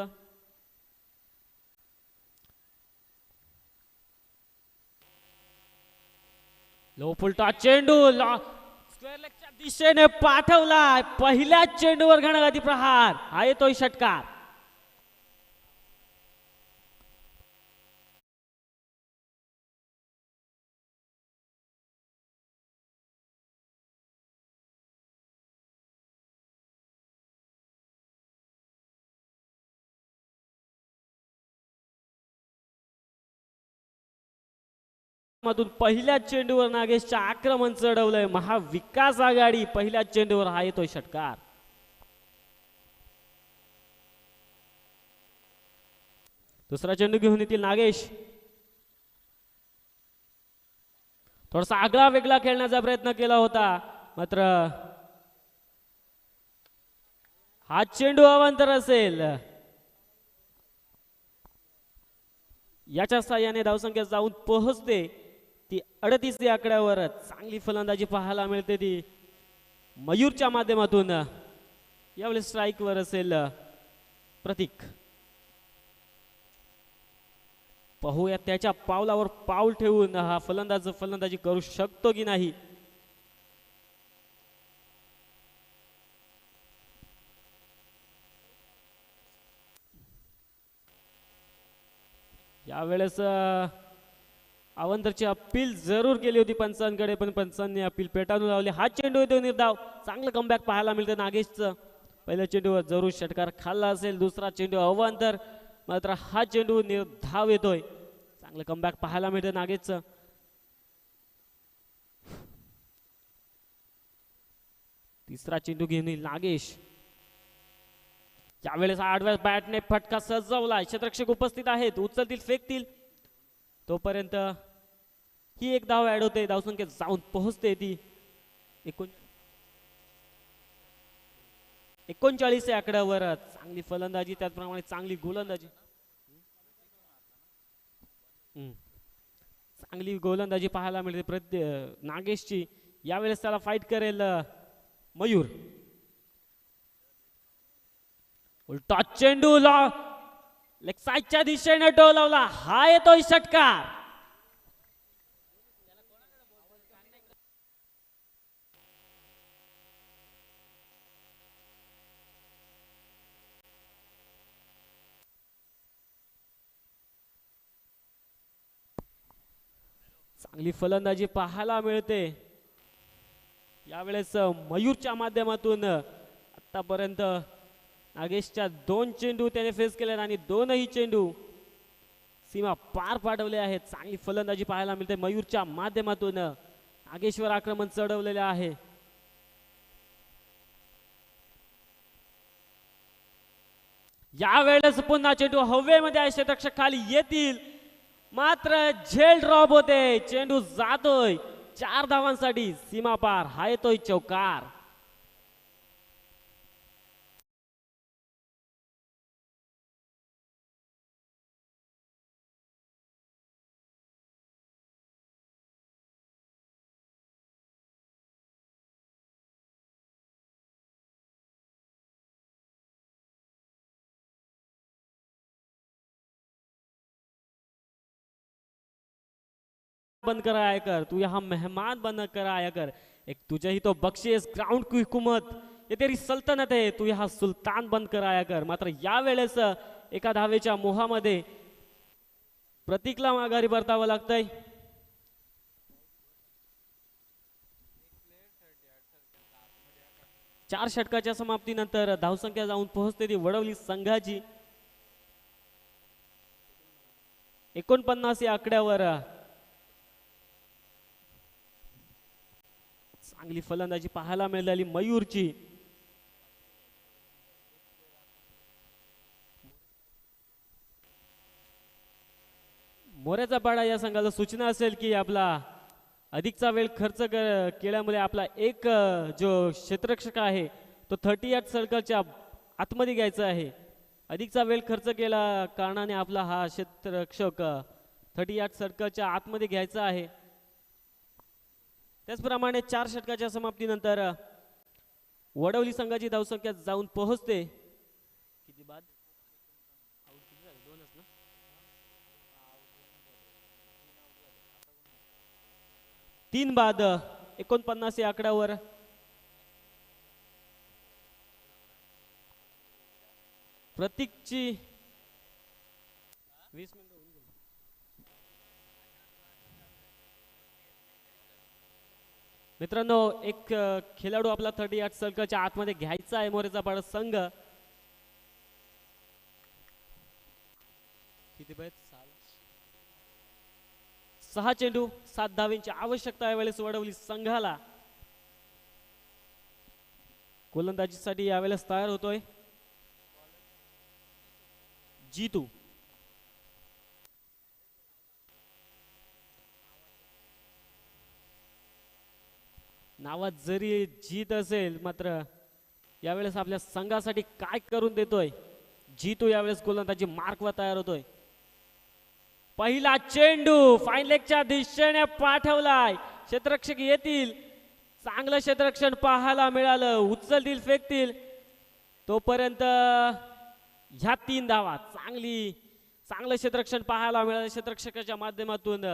लो फुलटा चेंडू स्क्वेअर लेगच्या दिशेने पाठवलाय. पहिल्या चेंडूवर घणाघाती प्रहार. हा येतोय षटकार. मधून पहिल्या चेंडूवर नागेशच्या आक्रमण चढवलंय महाविकास आघाडी. पहिल्या चेंडूवर हा येतोय षटकार. दुसरा चेंडू घेऊन येतील नागेश. थोडासा आगळा वेगळा खेळण्याचा प्रयत्न केला होता, मात्र हा चेंडू अवांतर असेल. याच्या साह्याने धावसंख्या जाऊन पोहोचते ती 38 या आकड्यावर. चांगली फलंदाजी पाहायला मिळते ती मयूरच्या माध्यमातून. यावेळेस स्ट्राईकवर असेल प्रतीक. पाहूया त्याच्या पावलावर पाऊल ठेवून हा फलंदाजी करू शकतो की नाही. यावेळेस अवंतरची अपील जरूर केली होती पंचांकडे, पण पंचांनी अपील पेटाळून लावली. हा चेंडू येतो निर्धाव. चांगलं कमबॅक पाहायला मिळतं नागेशचं. पहिल्या चेंडूवर जरूर षटकार खाल्ला असेल. दुसरा चेंडू अवांतर, मात्र हा चेंडू निर्धाव येतोय. चांगलं कमबॅक पाहायला मिळतं नागेशचं. तिसरा चेंडू घेऊन नागेश. यावेळेस आडव्या बॅटने फटका सजवला. क्षेत्ररक्षक उपस्थित आहेत, उचलतील फेकतील. तोपर्यंत ही एक धाव ऍड होते. धावसंख्या जाऊन पोहोचते ती 39 या आकड्यावर. चांगली फलंदाजी, त्याचप्रमाणे चांगली गोलंदाजी. चांगली गोलंदाजी पाहायला मिळते नागेशची. यावेळेस त्याला फाईट करेल मयूर. उलटा चेंडू लेग साईडच्या दिशेने डोलावला. हा येतोय षटकार. चांगली फलंदाजी पाहायला मिळते यावेळेस मयूरच्या माध्यमातून. आतापर्यंत नागेशच्या 2 चेंडू त्याने फेस केले आणि दोनही चेंडू सीमा पार पाडवले आहेत. चांगली फलंदाजी पाहायला मिळते मयूरच्या माध्यमातून. नागेश्वर आक्रमण चढवलेले आहे. यावेळेस पुन्हा चेंडू हवेमध्ये आहे. क्षेत्ररक्षक खाली येतील मात्र झेल ड्रॉप होते. चेंडू जातोय 4 धावांसाठी सीमा पार. हा येतोय चौकार. बंद करा आयकर, तू यहाँ मेहमान बन कर आया कर. एक तुझे ही तो बक्षीस ग्राउंड की हुकूमत, ये तेरी सल्तनत आहे. तू यहाँ सुलतान बन कर आया कर. मात्र यावेळेस एका धावेच्या मोहामध्ये प्रतीकला माघारी परतावं लागतंय. चार षटकाच्या समाप्तीनंतर धावसंख्या जाऊन पोहोचते ती वडवली संघाची. 49 या आकड्यावर चांगली फलंदाजी पाहायला मिळाली मयूरची. मोऱ्याचा पाडा या संघाला सूचना असेल की आपला अधिकचा वेळ खर्च केल्यामुळे आपला एक जो क्षेत्ररक्षक आहे तो 38 सर्कलच्या आतमध्ये घ्यायचा आहे. अधिकचा वेळ खर्च केला कारणाने आपला हा क्षेत्ररक्षक 38 सर्कलच्या आतमध्ये घ्यायचा आहे. त्याचप्रमाणे 4 षटकाच्या समाप्तीनंतर वडवली संघाची धावसंख्या जाऊन पोहोचते किती बाद 3 बाद 49 या आकड्यावर. प्रतीकची 20 मिनिटं होऊन गेली. मित्रांनो एक खेळाडू आपला 38 सर्कलच्या आतमध्ये घ्यायचा आहे मोरेचा पाडा संघ. किती बाद 6 चेंडू 7 धावेंची आवश्यकता यावेळेस वडवली संघाला. गोलंदाजीसाठी यावेळेस तयार होतोय जीतू. नावात जरी जीत असेल मात्र यावेळेस आपल्या संघासाठी काय करून देतोय जीतू. यावेळेस गोलंदाजी मार्कवर तयार होतोय. पहिला चेंडू फाईन लेगच्या दिशेने पाठवलाय. क्षेत्ररक्षक येतील. चांगलं क्षेत्ररक्षण पाहायला मिळालं. उचलतील फेकतील तोपर्यंत ह्या 3 धावा चांगलं क्षेत्ररक्षण पाहायला मिळालं क्षेत्ररक्षकाच्या माध्यमातून.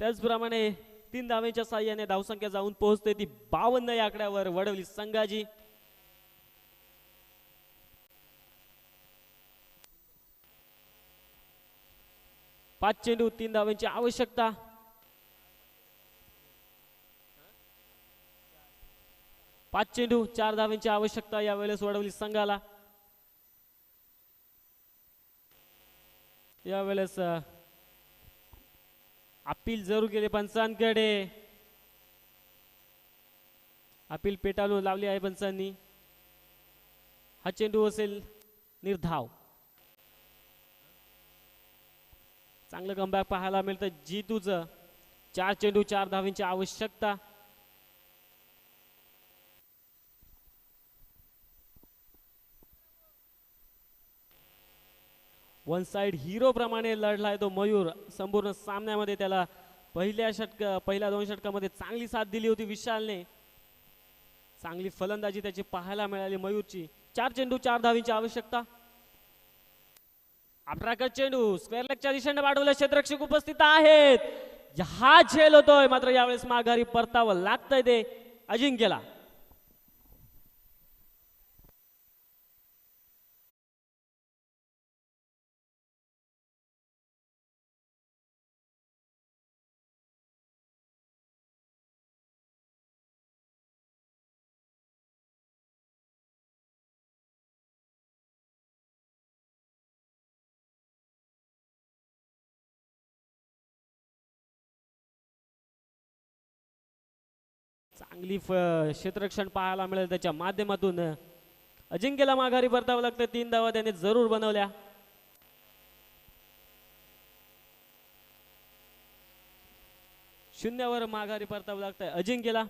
त्याचप्रमाणे 3 धावेच्या साह्याने धावसंख्या जाऊन पोहोचते ती 52 या आकड्यावर वडवली संघाची. पाच चेंडू 3 धावेंची आवश्यकता. पाच चेंडू 4 धावेंची आवश्यकता यावेळेस वडवली संघाला. यावेळेस अपील जरूर केले पंचांकडे. अपील पेटाळून लावली आहे पंचांनी. हा चेंडू असेल निर्धाव. चांगलं कमबॅक पाहायला मिळतं जीतूचं. 4 चेंडू 4 धावेंची आवश्यकता. वन साइड हिरो प्रमाणे लढलाय तो मयूर. संपूर्ण सामन्यामध्ये त्याला पहिल्या 2 षटकामध्ये चांगली साथ दिली होती विशालने. चांगली फलंदाजी त्याची पाहायला मिळाली मयूरची. 4 चेंडू 4 धावेंची आवश्यकता. आपराकर चेंडू स्क्वेअर लेगच्या दिशेने पाठवलं. क्षेत्ररक्षक उपस्थित आहेत. हा झेल होतोय मात्र यावेळेस माघारी परतावं लागतंय ते अजिंक्यला. चांगली क्षेत्ररक्षण पाहायला मिळेल त्याच्या माध्यमातून. अजिंक्यला माघारी परतावं लागतं. 3 धावा त्याने जरूर बनवल्या. शून्यावर माघारी परतावं लागतंय अजिंक्यला.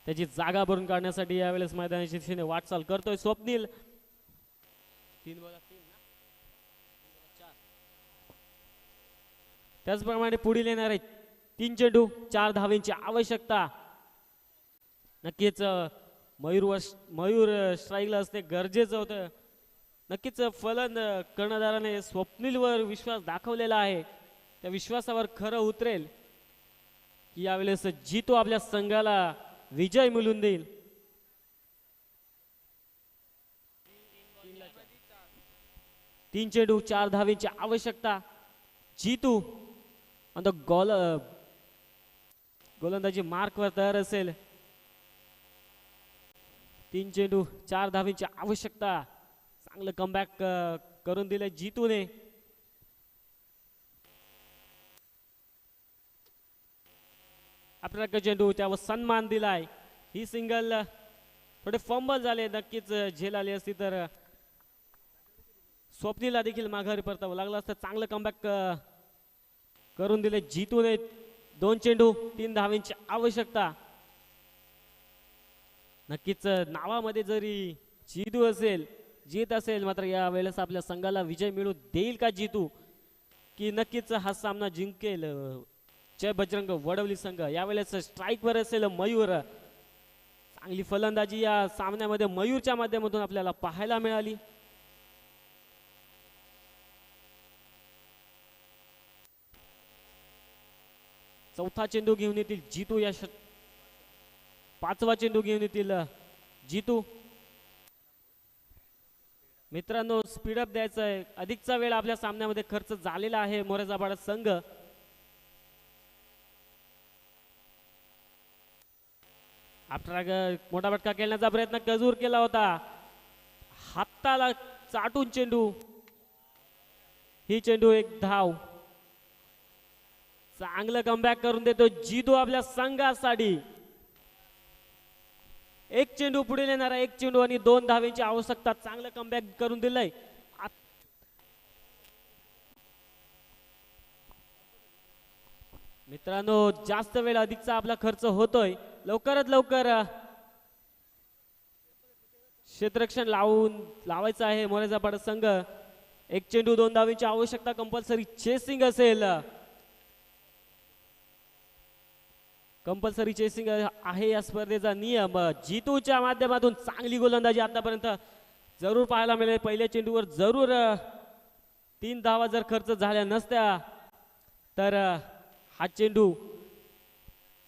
त्याची जागा भरून काढण्यासाठी यावेळेस मैदानाची दिशेने वाटचाल करतोय स्वप्नील. 3 बॉल 3 ना 4. त्याचप्रमाणे पुढील येणार आहे 3 चेंडू 4 धावेंची आवश्यकता. नक्कीच मयूर स्ट्राईकला असणे गरजेचं होतं. नक्कीच कर्णधाराने स्वप्नीलवर विश्वास दाखवलेला आहे. त्या विश्वासावर खरं उतरेल की यावेळेस जीतो आपल्या संघाला विजय मिळवून देईल. 3 चेंडू 4 धावेची आवश्यकता. जीतू आणि गोलंदाजी मार्कवर तयार असेल. 3 चेंडू 4 धावेची आवश्यकता. चांगलं कमबॅक करून दिलं जीतूने. आपल्याला चेंडू त्यावर सन्मान दिलाय. ही सिंगल थोडे फंबल झाले. नक्कीच झेल आली असती तर स्वप्नीला देखील माघारी परतावं लागलं असतं. चांगलं कमबॅक करून दिले जीतूने. 2 चेंडू 3 धावेंची आवश्यकता. नक्कीच नावामध्ये जरी जीतू असेल जीत असेल मात्र या वेळेस आपल्या संघाला विजय मिळू देईल का जीतू की नक्कीच हा सामना जिंकेल जय बजरंग वडवली संघ. यावेळेस स्ट्राईकवर असेल मयूर. चांगली फलंदाजी या सामन्यामध्ये मयूरच्या माध्यमातून आपल्याला पाहायला मिळाली. चौथा चेंडू घेऊन येतील जीतू. या 5वा चेंडू घेऊन येतील जीतू. मित्रांनो स्पीडअप द्यायचं आहे. अधिकचा वेळ आपल्या सामन्यामध्ये खर्च झालेला आहे मोरेझापाडा संघ. मोठा फटका खेळण्याचा प्रयत्न कजूर केला होता. हाताला चाटून चेंडू. ही चेंडू 1 धाव. चांगलं कमबॅक करून देतो जीतू आपल्या संघासाठी. 1 चेंडू पुढे येणारा 1 चेंडू आणि 2 धावेची आवश्यकता. चांगलं कमबॅक करून दिलंय. मित्रांनो जास्त वेळ अधिकचा आपला खर्च होतोय. लवकरात लवकर क्षेत्ररक्षण लावायचं आहे मोरेझापाडा संघ. 1 चेंडू 2 धावेची आवश्यकता. कंपल्सरी चेसिंग असेल. कंपल्सरी चेसिंग आहे या स्पर्धेचा नियम. जीतूच्या माध्यमातून चांगली गोलंदाजी आतापर्यंत जरूर पाहायला मिळेल. पहिल्या चेंडूवर जरूर 3 धावा जर खर्च झाल्या नसत्या तर हा चेंडू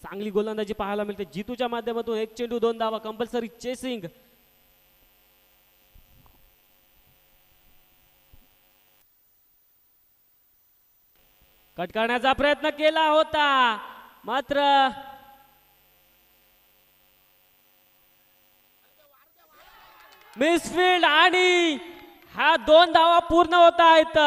चांगली गोलंदाजी पाहायला मिळते जीतूच्या माध्यमातून. 1 चेंडू 2 धावा. Compulsory chasing. कट करण्याचा प्रयत्न केला होता मात्र मिसफील्ड आणि हा 2 धावा पूर्ण होत आहेत.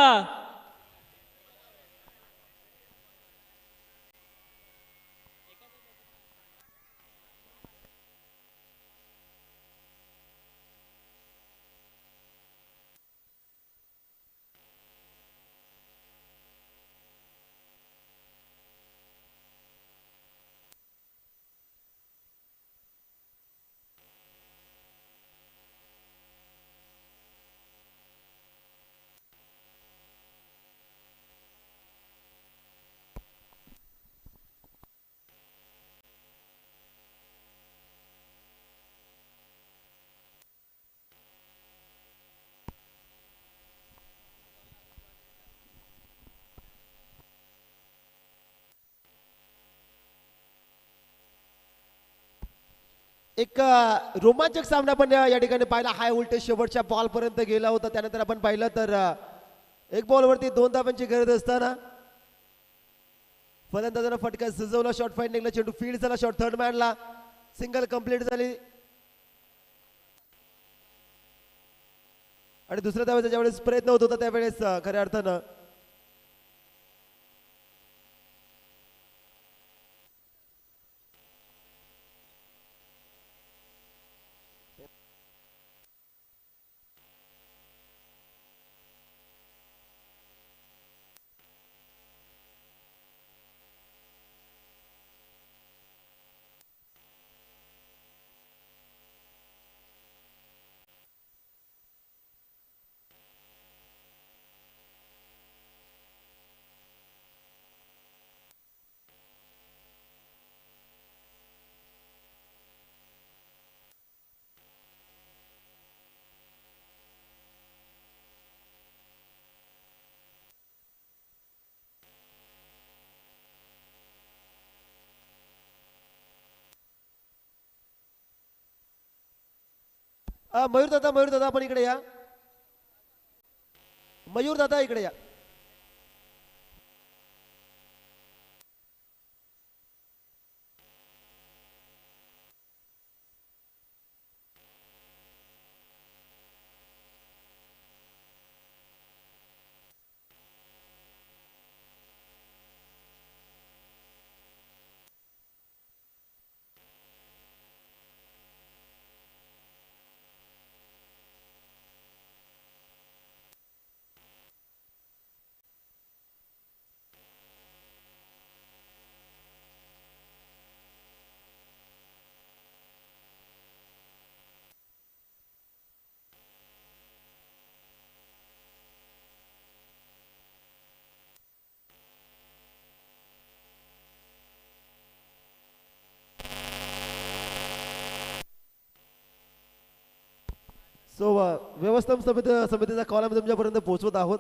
एक रोमांचक सामना पण या ठिकाणी पाहिला. हाय व्होल्टेज शेवटच्या बॉल पर्यंत गेला होता. त्यानंतर आपण पाहिलं तर 1 बॉलवरती 2 धावांची गरज असताना फलंदाजानं फटका सजवला. शॉर्ट फाइंडिंगला चेंडू फील्ड झाला. शॉर्ट थर्ड मॅनला सिंगल कंप्लीट झाली. आणि दुसऱ्या धावेचा ज्यावेळेस प्रयत्न होत होता त्यावेळेस खऱ्या अर्थानं मयूर दादा आपण इकडे या. मयूर दादा इकडे या. सो व्यवस्थापन समितीचा कॉल आम्ही तुमच्यापर्यंत पोहोचवत आहोत.